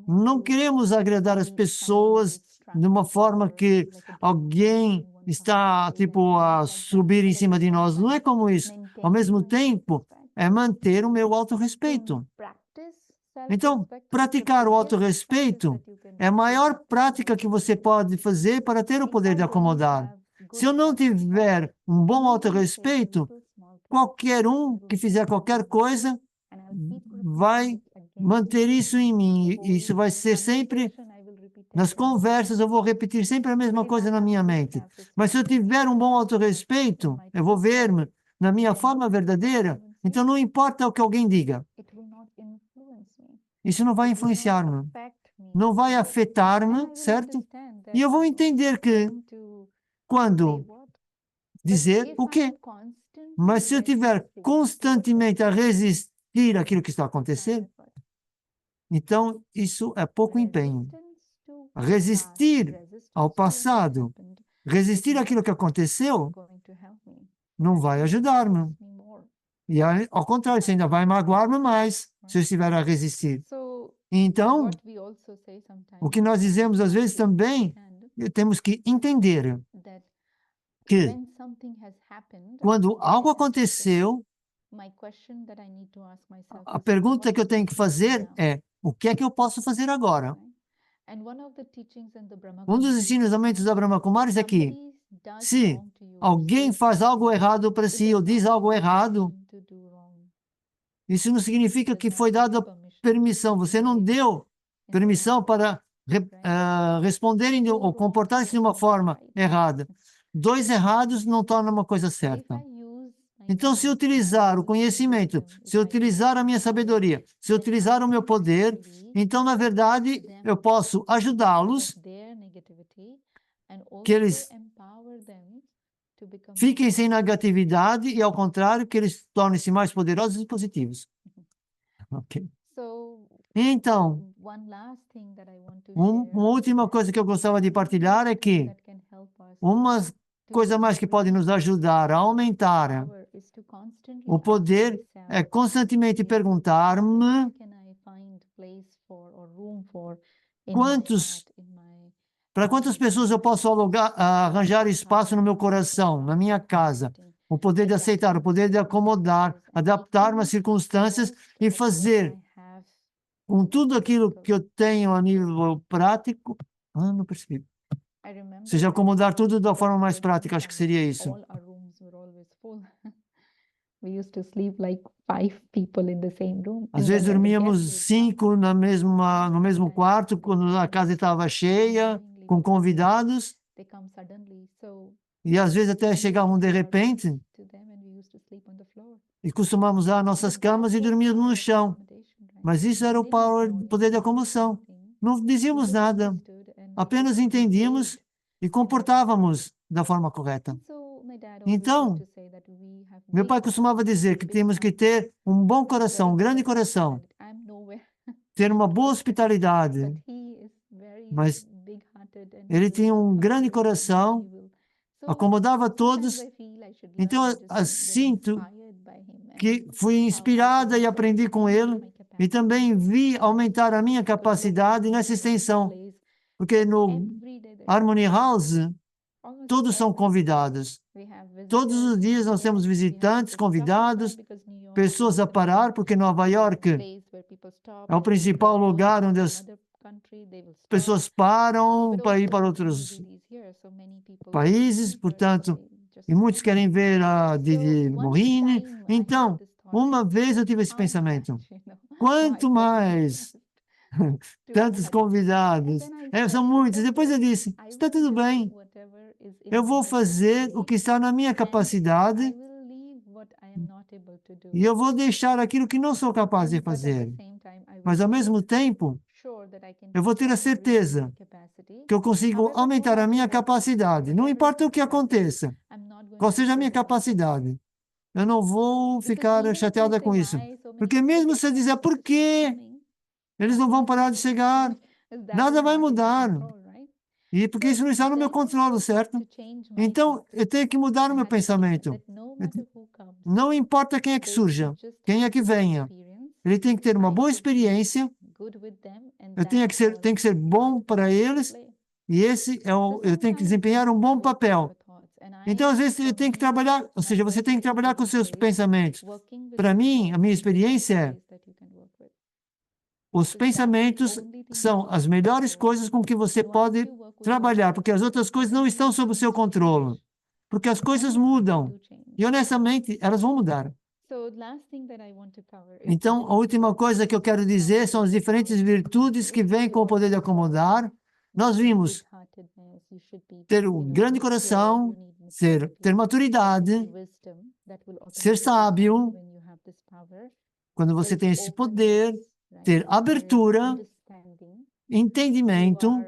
não queremos agradar as pessoas de uma forma que alguém está, tipo, a subir em cima de nós. Não é como isso. Ao mesmo tempo, é manter o meu autorrespeito. Então, praticar o autorrespeito é a maior prática que você pode fazer para ter o poder de acomodar. Se eu não tiver um bom autorrespeito, qualquer um que fizer qualquer coisa vai manter isso em mim. Isso vai ser sempre, nas conversas, eu vou repetir sempre a mesma coisa na minha mente. Mas se eu tiver um bom autorrespeito, eu vou ver-me na minha forma verdadeira, Então, não importa o que alguém diga. Isso não vai influenciar-me. Não vai afetar-me, certo? E eu vou entender que quando dizer o quê? Mas se eu estiver constantemente a resistir àquilo que está a acontecer, então isso é pouco empenho. Resistir ao passado, resistir àquilo que aconteceu, não vai ajudar-me. E ao contrário, isso ainda vai magoar-me mais se eu estiver a resistir. Então, o que nós dizemos às vezes também, temos que entender que quando algo aconteceu, a pergunta que eu tenho que fazer é: o que é que eu posso fazer agora? Um dos ensinamentos da Brahma Kumaris é que se alguém faz algo errado para si ou diz algo errado, isso não significa que foi dada permissão. Você não deu permissão para responderem ou comportarem-se de uma forma errada. Dois errados não tornam uma coisa certa. Então, se eu utilizar o conhecimento, se eu utilizar a minha sabedoria, se eu utilizar o meu poder, então, na verdade, eu posso ajudá-los, que eles fiquem sem negatividade e, ao contrário, que eles tornem-se mais poderosos e positivos. Ok. Então, uma última coisa que eu gostava de partilhar é que uma coisa mais que pode nos ajudar a aumentar o poder é constantemente perguntar-me para quantas pessoas eu posso arranjar espaço no meu coração, na minha casa. O poder de aceitar, o poder de acomodar, adaptar-me às circunstâncias e fazer com tudo aquilo que eu tenho a nível prático. Não percebi. Ou seja, acomodar tudo da forma mais prática, acho que seria isso. Às vezes dormíamos 5 no mesmo quarto, quando a casa estava cheia, com convidados. E às vezes até chegavam de repente e costumávamos usar nossas camas e dormíamos no chão. Mas isso era o poder da comoção. Não dizíamos nada, apenas entendíamos e comportávamos da forma correta. Então, meu pai costumava dizer que temos que ter um bom coração, um grande coração, ter uma boa hospitalidade, mas ele tinha um grande coração, acomodava todos. Então, eu sinto que fui inspirada e aprendi com ele, e também vi aumentar a minha capacidade nessa extensão, porque no Harmony House todos são convidados. Todos os dias nós temos visitantes, convidados, pessoas a parar, porque Nova York é o principal lugar onde as pessoas param para ir para outros países, portanto, e muitos querem ver a Didi Morini. Então, uma vez eu tive esse pensamento: quanto mais tantos convidados, são muitos. Depois eu disse: está tudo bem, eu vou fazer o que está na minha capacidade e eu vou deixar aquilo que não sou capaz de fazer. Mas, ao mesmo tempo, eu vou ter a certeza que eu consigo aumentar a minha capacidade. Não importa o que aconteça, qual seja a minha capacidade. Eu não vou ficar chateada com isso. Porque mesmo se eu dizer por quê, eles não vão parar de chegar. Nada vai mudar. E porque isso não está no meu controle, certo? Então, eu tenho que mudar o meu pensamento. Não importa quem é que surja, quem é que venha. Ele tem que ter uma boa experiência. Eu tenho que ser bom para eles. E eu tenho que desempenhar um bom papel. Então, às vezes, eu tenho que trabalhar, ou seja, você tem que trabalhar com seus pensamentos. Para mim, a minha experiência é: os pensamentos são as melhores coisas com que você pode trabalhar, porque as outras coisas não estão sob o seu controle. Porque as coisas mudam. E, honestamente, elas vão mudar. Então, a última coisa que eu quero dizer são as diferentes virtudes que vêm com o poder de acomodar. Nós vimos ter um grande coração, ter maturidade, ser sábio, Quando você tem esse poder, ter abertura, entendimento,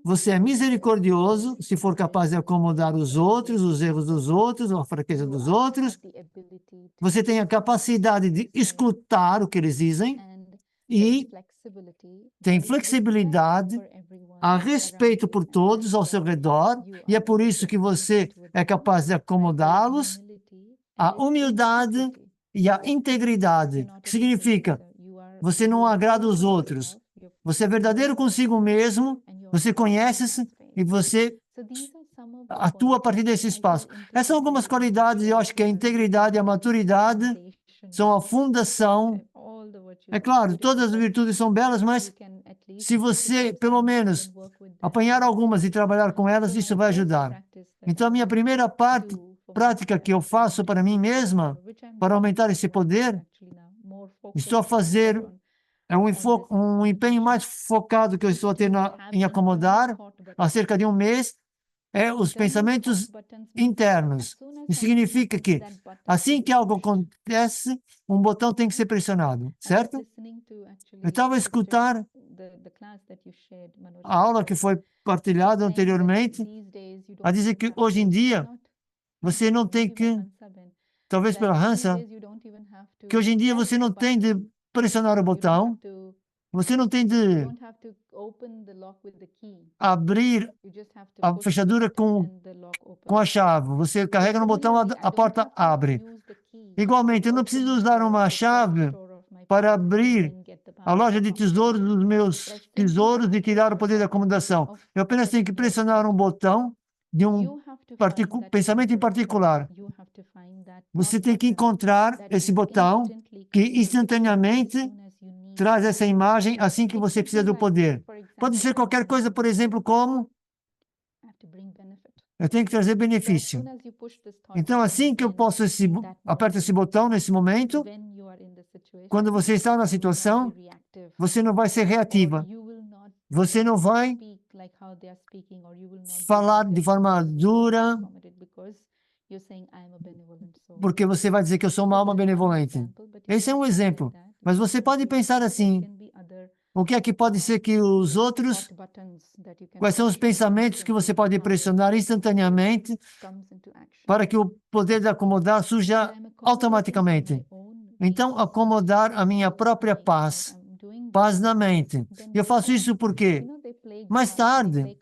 você é misericordioso, se for capaz de acomodar os outros, os erros dos outros, a fraqueza dos outros. Você tem a capacidade de escutar o que eles dizem e tem flexibilidade, há respeito por todos ao seu redor, e é por isso que você é capaz de acomodá-los, a humildade e a integridade, que significa você não agrada os outros, você é verdadeiro consigo mesmo, você conhece-se e você atua a partir desse espaço. Essas são algumas qualidades, eu acho que a integridade e a maturidade são a fundação. É claro, todas as virtudes são belas, mas se você, pelo menos, apanhar algumas e trabalhar com elas, isso vai ajudar. Então, a minha primeira prática que eu faço para mim mesma, para aumentar esse poder, estou a fazer um empenho mais focado que eu estou a ter em acomodar há cerca de um mês, os pensamentos internos. Isso significa que, assim que algo acontece, um botão tem que ser pressionado, certo? Eu estava a escutar a aula que foi partilhada anteriormente, a dizer que hoje em dia você não tem que, talvez pela Hansa, que hoje em dia você não tem de pressionar o botão, você não tem de abrir a fechadura com a chave. Você carrega no botão, a porta abre. Igualmente, eu não preciso usar uma chave para abrir a loja de tesouros dos meus tesouros e tirar o poder da acomodação. Eu apenas tenho que pressionar um botão de um pensamento em particular. Você tem que encontrar esse botão que instantaneamente traz essa imagem assim que você precisa do poder. Pode ser qualquer coisa, por exemplo, como eu tenho que trazer benefício. Então, assim que eu aperto esse botão nesse momento, quando você está na situação, você não vai ser reativa. Você não vai falar de forma dura, porque você vai dizer que eu sou uma alma benevolente. Esse é um exemplo. Mas você pode pensar assim: o que é que pode ser que os outros... Quais são os pensamentos que você pode pressionar instantaneamente para que o poder de acomodar surja automaticamente? Então, acomodar a minha própria paz, paz na mente. Eu faço isso porque, mais tarde,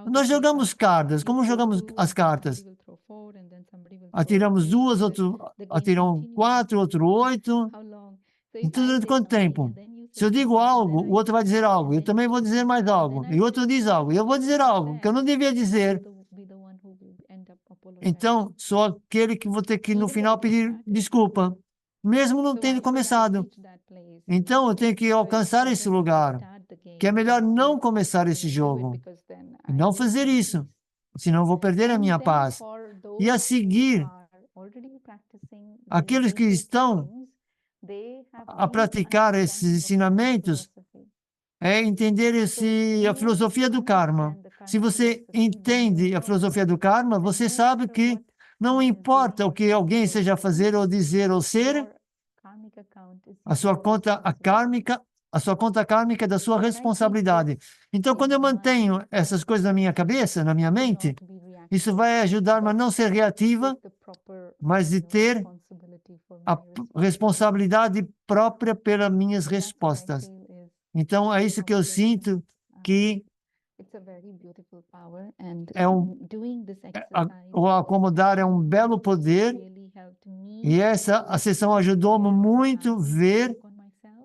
nós jogamos cartas. Como jogamos as cartas? Atiramos duas, outro atiram 4, outro 8. Então, durante quanto tempo? Se eu digo algo, o outro vai dizer algo. Eu também vou dizer mais algo. E o outro diz algo. E eu vou dizer algo que eu não devia dizer. Então, sou aquele que vou ter que, no final, pedir desculpa, mesmo não tendo começado. Então, eu tenho que alcançar esse lugar, que é melhor não começar esse jogo. E não fazer isso, senão eu vou perder a minha paz. E a seguir, aqueles que estão a praticar esses ensinamentos é entender a filosofia do karma. Se você entende a filosofia do karma, você sabe que não importa o que alguém seja fazer ou dizer ou ser, a sua conta kármica é da sua responsabilidade. Então, quando eu mantenho essas coisas na minha cabeça, na minha mente, isso vai ajudar-me a não ser reativa, mas de ter a responsabilidade própria pelas minhas respostas. Então, é isso que eu sinto, que o acomodar é um belo poder, e a sessão ajudou-me muito a ver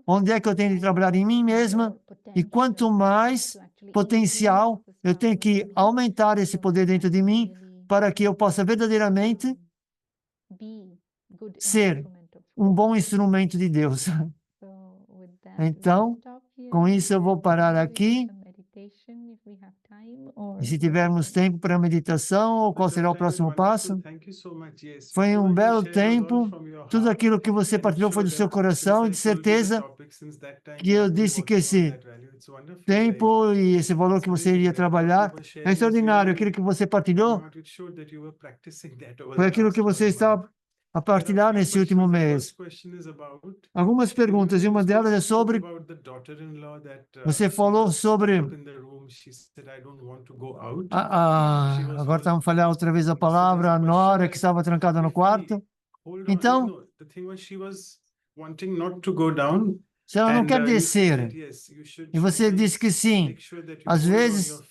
onde é que eu tenho de trabalhar em mim mesma, e quanto mais potencial, eu tenho que aumentar esse poder dentro de mim para que eu possa verdadeiramente ser um bom instrumento de Deus. Então, com isso eu vou parar aqui. E se tivermos tempo para meditação, ou qual será o próximo passo? Foi um belo tempo. Tudo aquilo que você partilhou foi do seu coração, e de certeza que eu disse que esse tempo e esse valor que você iria trabalhar é extraordinário. Aquilo que você partilhou foi aquilo que você está a partilhar nesse último mês. Algumas perguntas, e uma delas é sobre... Você falou sobre... agora estamos a falhar outra vez a palavra, a nora que estava trancada no quarto. Então, se ela não quer descer, e você disse que sim, às vezes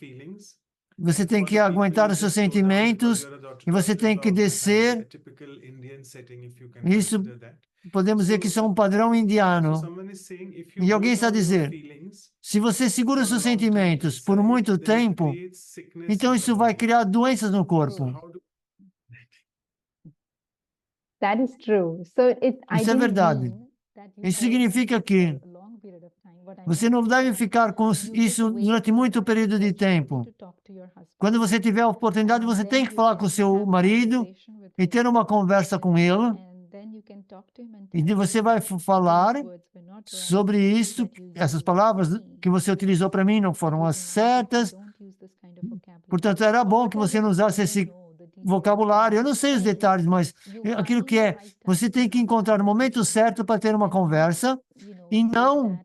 você tem que aguentar os seus sentimentos e você tem que descer. Isso, podemos dizer que isso é um padrão indiano. E alguém está dizendo, se você segura os seus sentimentos por muito tempo, então isso vai criar doenças no corpo. Isso é verdade. Isso significa que você não deve ficar com isso durante muito período de tempo. Quando você tiver a oportunidade, você tem que falar com o seu marido e ter uma conversa com ele. E você vai falar sobre isso. Essas palavras que você utilizou para mim não foram as certas. Portanto, era bom que você não usasse esse vocabulário. Eu não sei os detalhes, mas aquilo que é, você tem que encontrar o momento certo para ter uma conversa e não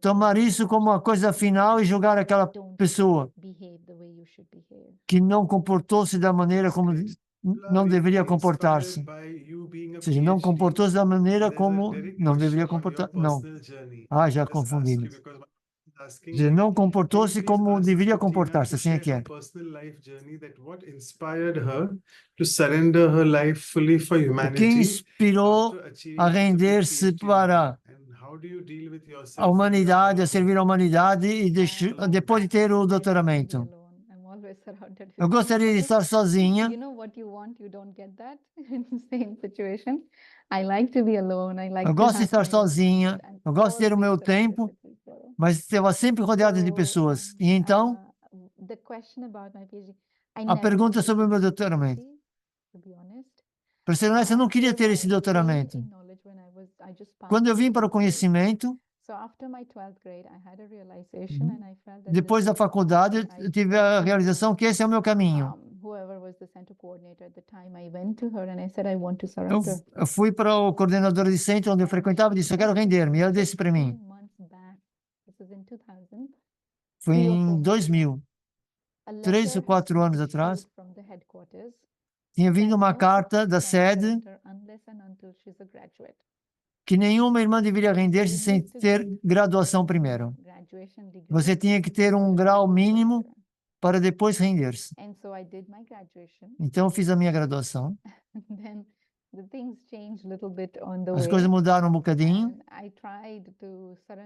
tomar isso como uma coisa final e julgar aquela pessoa que não comportou-se da maneira como não deveria comportar-se. Ou seja, não comportou-se da maneira como não deveria comportar. Não. Já confundi. Não comportou-se como deveria comportar-se, assim é que é. O que inspirou a render-se para a humanidade, a servir a humanidade e depois de ter o doutoramento? Eu gostaria de estar sozinha. Eu gosto de estar sozinha, eu gosto de ter o meu tempo, mas estava sempre rodeada de pessoas. E então, a pergunta sobre o meu doutoramento. Para ser honesta, eu não queria ter esse doutoramento. Quando eu vim para o conhecimento, depois da faculdade, eu tive a realização que esse é o meu caminho. Eu fui para o coordenador de centro onde eu frequentava e disse, eu quero render-me. E ela disse para mim, foi em 2000, 3 ou 4 anos atrás, tinha vindo uma carta da sede que nenhuma irmã deveria render-se sem ter graduação primeiro. Você tinha que ter um grau mínimo para depois render-se. Então, eu fiz a minha graduação. As coisas mudaram um bocadinho.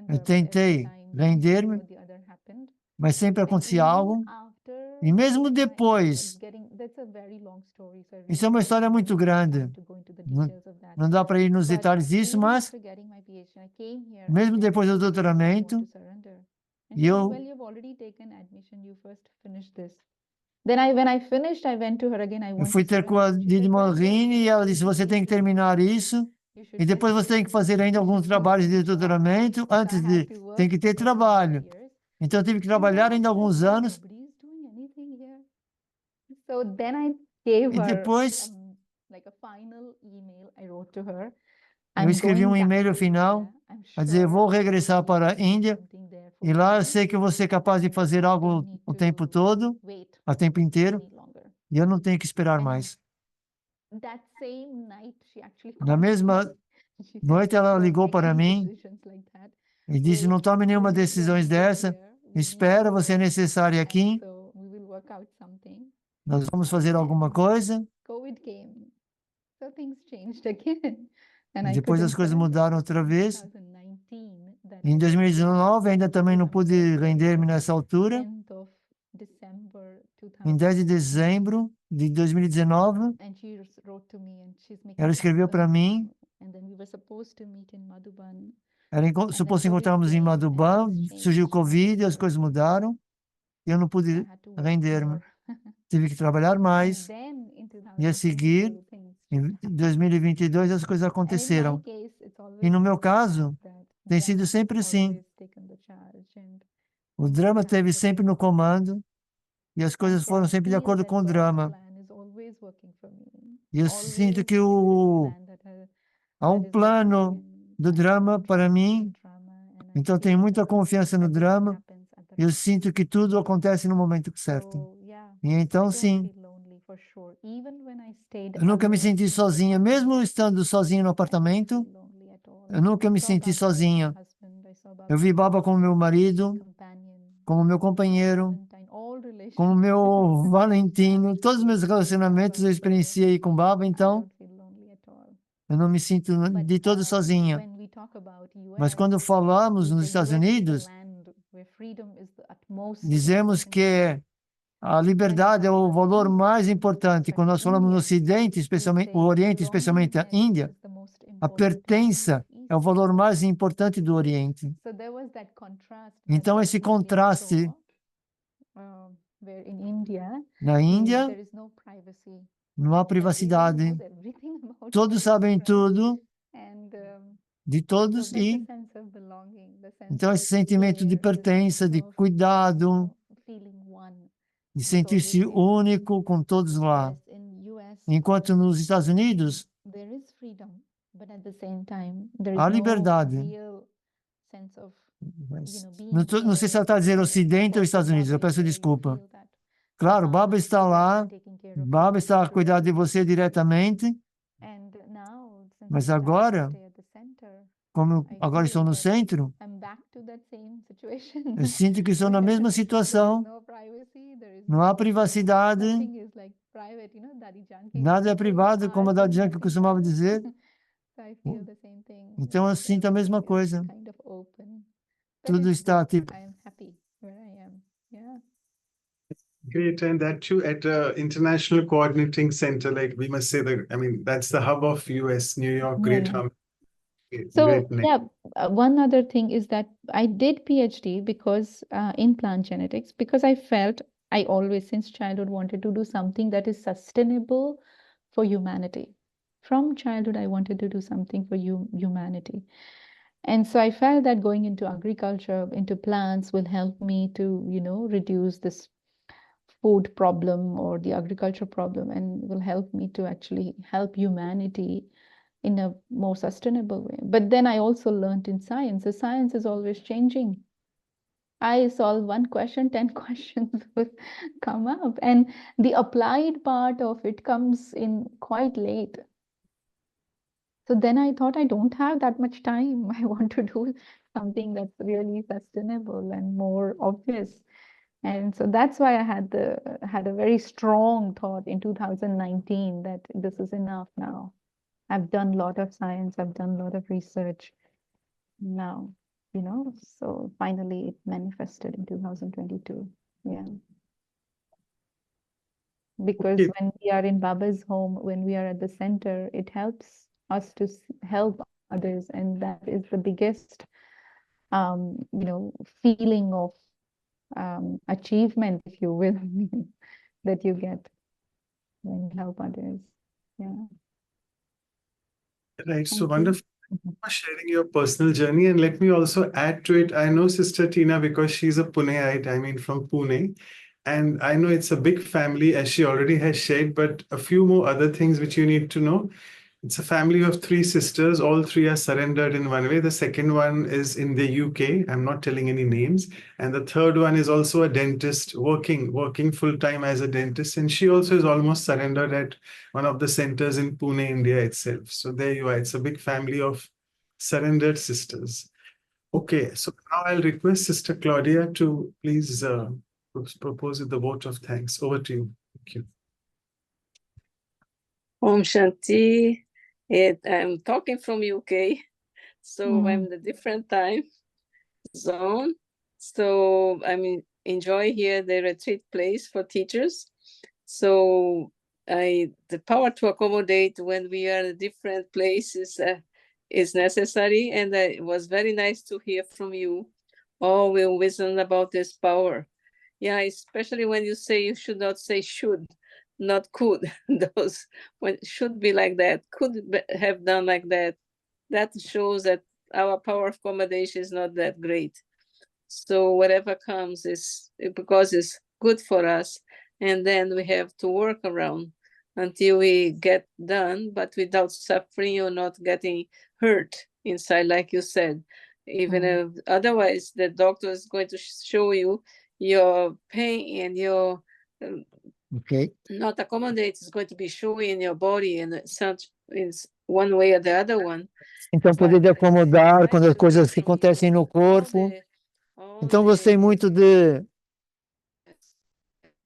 Eu tentei render-me, mas sempre acontecia algo. E mesmo depois, isso é uma história muito grande. Não dá para ir nos detalhes disso, mas mesmo depois do doutoramento, e eu fui ter com a Didi Morini e ela disse, você tem que terminar isso e depois você tem que fazer ainda alguns trabalhos de doutoramento antes de... Tem que ter trabalho. Então, eu tive que trabalhar ainda alguns anos. E depois, eu escrevi um e-mail final a dizer, vou regressar para a Índia e lá eu sei que eu vou ser capaz de fazer algo o tempo todo, o tempo inteiro, e eu não tenho que esperar mais. Na mesma noite, ela ligou para mim e disse, não tome nenhuma decisão dessa, espera, você é necessário aqui, nós vamos fazer alguma coisa. E depois as coisas mudaram outra vez. Em 2019, ainda também não pude render-me nessa altura. Em 10 de dezembro de 2019, ela escreveu para mim. Era suposto encontrarmos em Madhuban, surgiu o Covid, as coisas mudaram, e eu não pude render-me. Tive que trabalhar mais, e a seguir, em 2022, as coisas aconteceram. E no meu caso, tem sido sempre assim. O drama esteve sempre no comando, e as coisas foram sempre de acordo com o drama. E eu sinto que há um plano do drama para mim, então tenho muita confiança no drama. Eu sinto que tudo acontece no momento certo. E então, sim, eu nunca me senti sozinha, mesmo estando sozinha no apartamento, eu nunca me senti sozinha. Eu vi Baba como meu marido, como meu companheiro, como meu Valentino. Todos os meus relacionamentos eu experienciei com Baba, então eu não me sinto de todo sozinha. Mas quando falamos nos Estados Unidos, dizemos que a liberdade é o valor mais importante. Quando nós falamos no Ocidente, especialmente o Oriente, especialmente a Índia, a pertença é o valor mais importante do Oriente. Então, esse contraste na Índia, não há privacidade. Todos sabem tudo de todos e então esse sentimento de pertença, de cuidado, de sentir-se único com todos lá. Enquanto nos Estados Unidos há liberdade. Não sei se ela está dizendo Ocidente ou Estados Unidos, eu peço desculpa. Claro, Baba está lá, Baba está a cuidar de você diretamente, mas agora, como agora estou no centro, eu sinto que estou na mesma situação. Não há privacidade, nada é privado, como a Daddy Yankee costumava dizer. Então eu sinto a mesma coisa. Tudo está tipo. Great, and that too at International Coordinating Center, like we must say that, I mean, that's the hub of US, New York, Great Hub. So Great name. yeah, one other thing is that I did PhD because in plant genetics, because I felt I always since childhood wanted to do something that is sustainable for humanity. From childhood, I wanted to do something for humanity. And so I felt that going into agriculture, into plants will help me to, reduce this food problem or the agriculture problem, and will help me to actually help humanity in a more sustainable way. But then I also learned in science, the science is always changing. I solve one question, 10 questions will come up, and the applied part of it comes in quite late. So then I thought I don't have that much time. I want to do something that's really sustainable and more obvious. And so that's why I had a very strong thought in 2019 that this is enough now. I've done a lot of science, I've done a lot of research now, so finally it manifested in 2022. Yeah. Because Okay. when we are in Baba's home, when we are at the center, it helps us to help others. And that is the biggest, feeling of achievement, if you will, that you get when you help others. Yeah. Right, so Thank you. wonderful for sharing your personal journey. And let me also add to it. I know Sister Tina because she's a Puneite, I mean from Pune. And I know it's a big family, as she already has shared, but a few more other things which you need to know. It's a family of 3 sisters. All 3 are surrendered in one way. The second one is in the UK. I'm not telling any names. And the third one is also a dentist working full-time as a dentist. And she also is almost surrendered at one of the centers in Pune, India itself. So there you are. It's a big family of surrendered sisters. Okay, so now I'll request Sister Claudia to please propose the vote of thanks. Over to you. Thank you. Om Shanti. I'm talking from UK, so I'm in a different time zone. So enjoy here the retreat place for teachers. So the power to accommodate when we are in different places is necessary, and it was very nice to hear from you all with wisdom about this power. Yeah, especially when you say you should not say should, not could. Those when should be like that, could have done like that. That shows that our power of accommodation is not that great. So whatever comes is because it's good for us, and then we have to work around until we get done, but without suffering or not getting hurt inside, like you said. Even if otherwise, the doctor is going to show you your pain and your Ok? not accommodate is going to be showing in your body and such is one way or the other one. Então, poder de acomodar quando as coisas que acontecem no corpo. Então, gostei muito de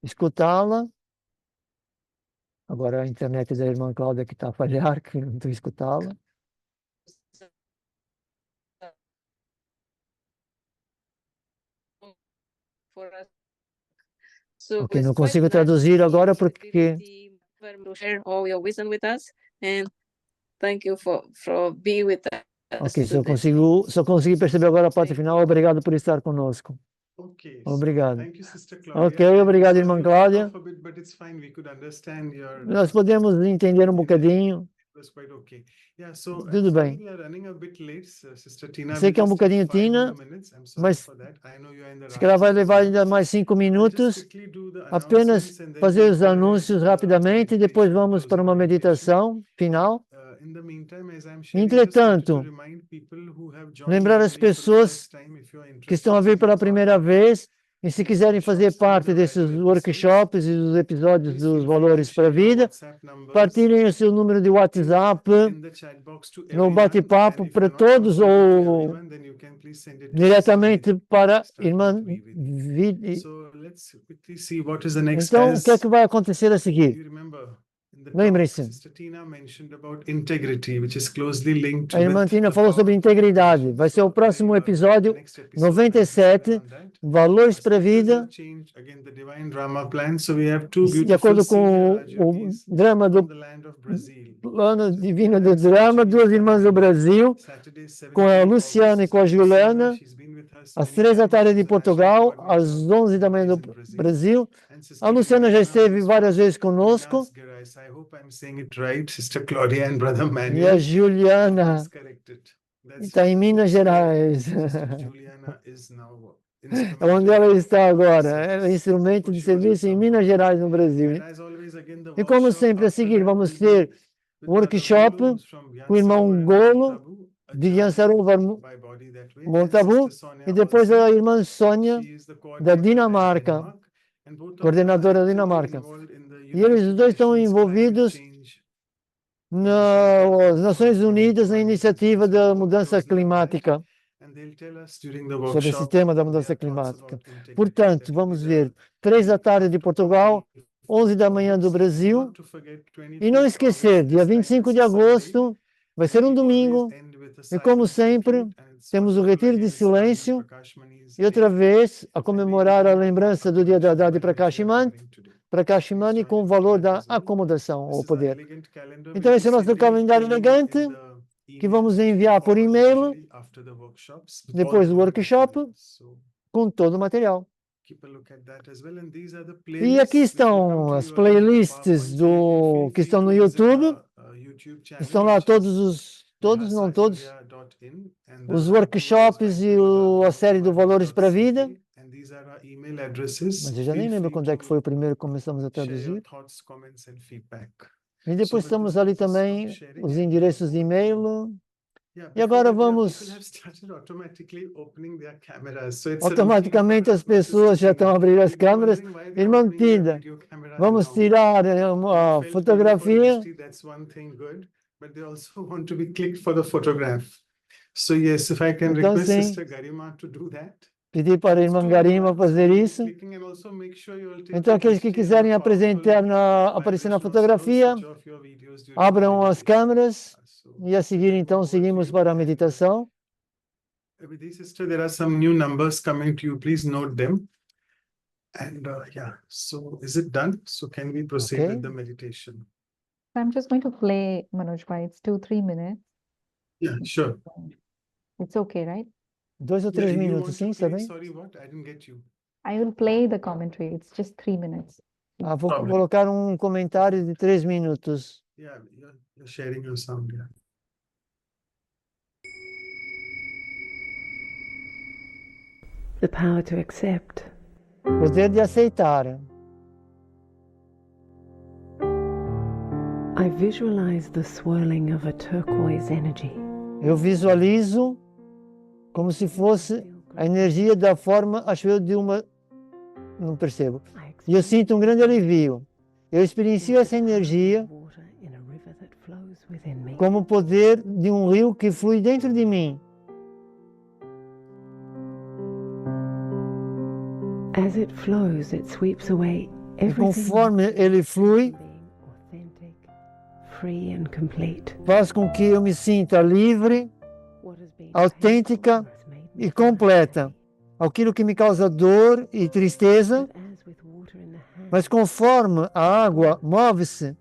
escutá-la. Agora a internet da irmã Cláudia que está a falhar, que não estou a escutá-la. Ok, não consigo traduzir agora porque... All your wisdom with us and thank you for being with us. Ok, só consegui perceber agora a parte final. Obrigado por estar conosco. Okay. Obrigado. Thank you, Sister Claudia. Ok, obrigado, irmã Cláudia. But it's fine. We could understand your. Nós podemos entender um bocadinho. It was quite okay. Yeah, so Tudo bem. we are running a bit late, Sister Tina. Sei que é um bocadinho, Tina, mas se calhar vai levar ainda mais 5 minutos. Apenas fazer os anúncios rapidamente e depois vamos para uma meditação final. Entretanto, lembrar as pessoas que estão a vir pela primeira vez e se quiserem fazer parte desses workshops e dos episódios dos Valores para a Vida, partilhem o seu número de WhatsApp no bate-papo para todos ou diretamente para a irmã Vidi. Então, o que é que vai acontecer a seguir? Lembrem-se, a irmã Tina falou sobre integridade. Vai ser o próximo episódio 97, Valores para a Vida. De acordo com o drama do plano divino do drama, duas irmãs do Brasil, com a Luciana e com a Juliana, às 3 da tarde de Portugal, às 11 da manhã do Brasil. A Luciana já esteve várias vezes conosco. E a Juliana está em Minas Gerais. Onde ela está agora? É instrumento de serviço em Minas Gerais, no Brasil. E como sempre, a seguir, vamos ter workshop com o irmão Golo, de Yansarovar Montabu, e depois a irmã Sônia, da Dinamarca, coordenadora da Dinamarca. E eles dois estão envolvidos nas Nações Unidas na iniciativa da mudança climática, sobre esse tema da mudança climática. Portanto, vamos ver, 3 da tarde de Portugal, 11 da manhã do Brasil. E não esquecer, dia 25 de agosto, vai ser um domingo, e como sempre, temos o Retiro de Silêncio, e outra vez, a comemorar a lembrança do dia da Dade Prakashimani com o valor da acomodação ou poder. Então, esse é o nosso calendário elegante, que vamos enviar por e-mail, depois do workshop, com todo o material. E aqui estão as playlists que estão no YouTube. Estão lá não todos, os workshops e a série do Valores para a Vida. Mas eu já nem lembro quando é que foi o primeiro que começamos a traduzir. E depois estamos ali também os endereços de e-mail. E agora vamos... Automaticamente as pessoas já estão abrindo as câmeras. Irmã Tinda, vamos tirar uma fotografia. Então, sim, pedir para a irmã Garima fazer isso. Então, aqueles que quiserem aparecer na fotografia, abram as câmeras e a seguir, então, seguimos para a meditação. Sister, there are some new numbers coming to you. Please note them. And yeah, so is it done? So can we proceed with the meditation? I'm just going to play, Manoj Bhai. It's 2-3 minutes. Yeah, sure. It's okay, right? 2 ou 3 minutos, sim, está bem? Sorry, what? I didn't get you. I will play the commentary. It's just 3 minutes. Vou colocar um comentário de 3 minutos. Yeah, you're sharing your sound, yeah. The power to accept. Poder de aceitar. I visualize the swirling of a turquoise energy. Eu visualizo como se fosse a energia da forma, acho eu, de uma... Não percebo. E eu sinto um grande alivio. Eu experiencio essa energia como o poder de um rio que flui dentro de mim. As it flows, it sweeps away E everything conforme ele flui, being authentic, free and complete. faz com que eu me sinta livre, What has been autêntica painful has made me e completa. free. Aquilo que me causa dor e tristeza, But as with water in the hand, mas conforme a água move-se,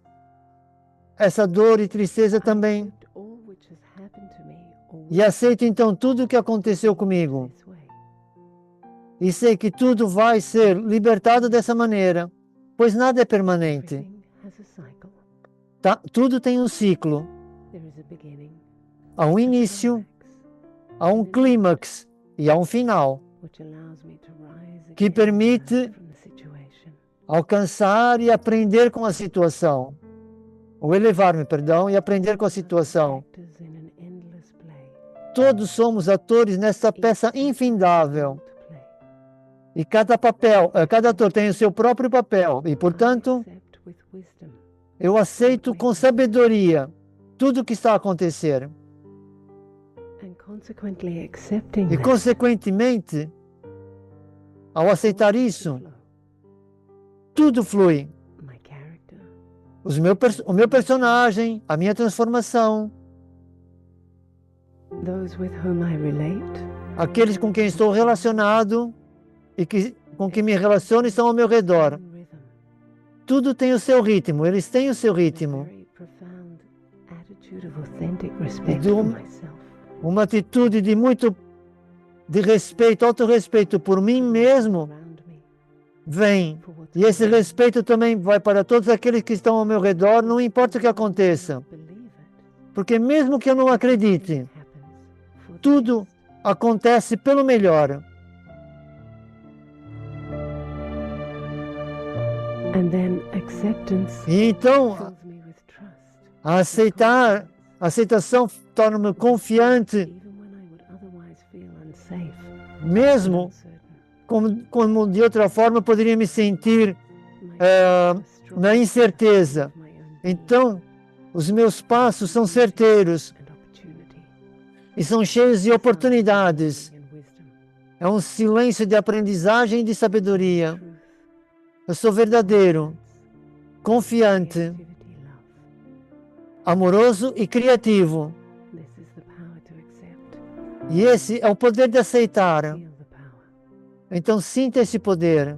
essa dor e tristeza também. accept all which has happened to me or E aceito então tudo o que aconteceu comigo. this way. E sei que tudo vai ser libertado dessa maneira, pois nada é permanente. Everything has a cycle. Tudo tem um ciclo. There is a beginning, Há um a início, climax, há um clímax e há um final, which allows me to rise que again permite and learn from the situation. alcançar e aprender com a situação. Ou elevar-me, perdão, e aprender com a situação. Actors in an endless play. Todos somos atores nessa peça infindável. To play. E cada ator tem o seu próprio papel. E, portanto, Accept with wisdom eu aceito com sabedoria tudo o que está a acontecer. and consequently accepting E, that consequentemente, ao aceitar isso, flow. tudo flui. My character, O meu personagem, a minha transformação, those with whom I relate, aqueles com quem estou relacionado e com quem me relaciono estão ao meu redor. in rhythm, Tudo tem o seu ritmo, eles têm o seu a ritmo. very profound attitude of authentic respect do- for myself. Uma atitude de respeito, autorrespeito por mim mesmo Around me, vem. for what's E esse going on. respeito também vai para todos aqueles que estão ao meu redor, não importa o que aconteça. Believe it, Porque mesmo que eu não acredite, happens for the tudo best. acontece pelo melhor. And then acceptance E então, fills me with trust. a aceitação torna-me confiante, Even when I would otherwise feel unsafe, mesmo uncertain. como de outra forma eu poderia me sentir My eh, steps are strong na incerteza. of my own being Então, os meus passos são certeiros and opportunity, e são cheios de oportunidades. and wisdom, É um silêncio de aprendizagem e de sabedoria. truth, Eu sou verdadeiro, confiante, creativity, love. amoroso e criativo. This is the power to accept. E esse é o poder de aceitar. Feel the power. Então, sinta esse poder.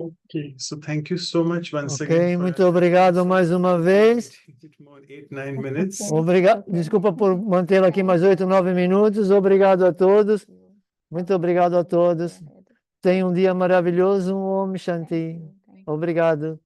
Okay, so thank you so much once Ok, again. for muito obrigado mais uma vez. 8, 9 minutes. Obrigado. Desculpa por mantê-lo aqui mais 8, 9 minutos. Obrigado a todos. Muito obrigado a todos. Tenha um dia maravilhoso. Um Om Shanti. Obrigado.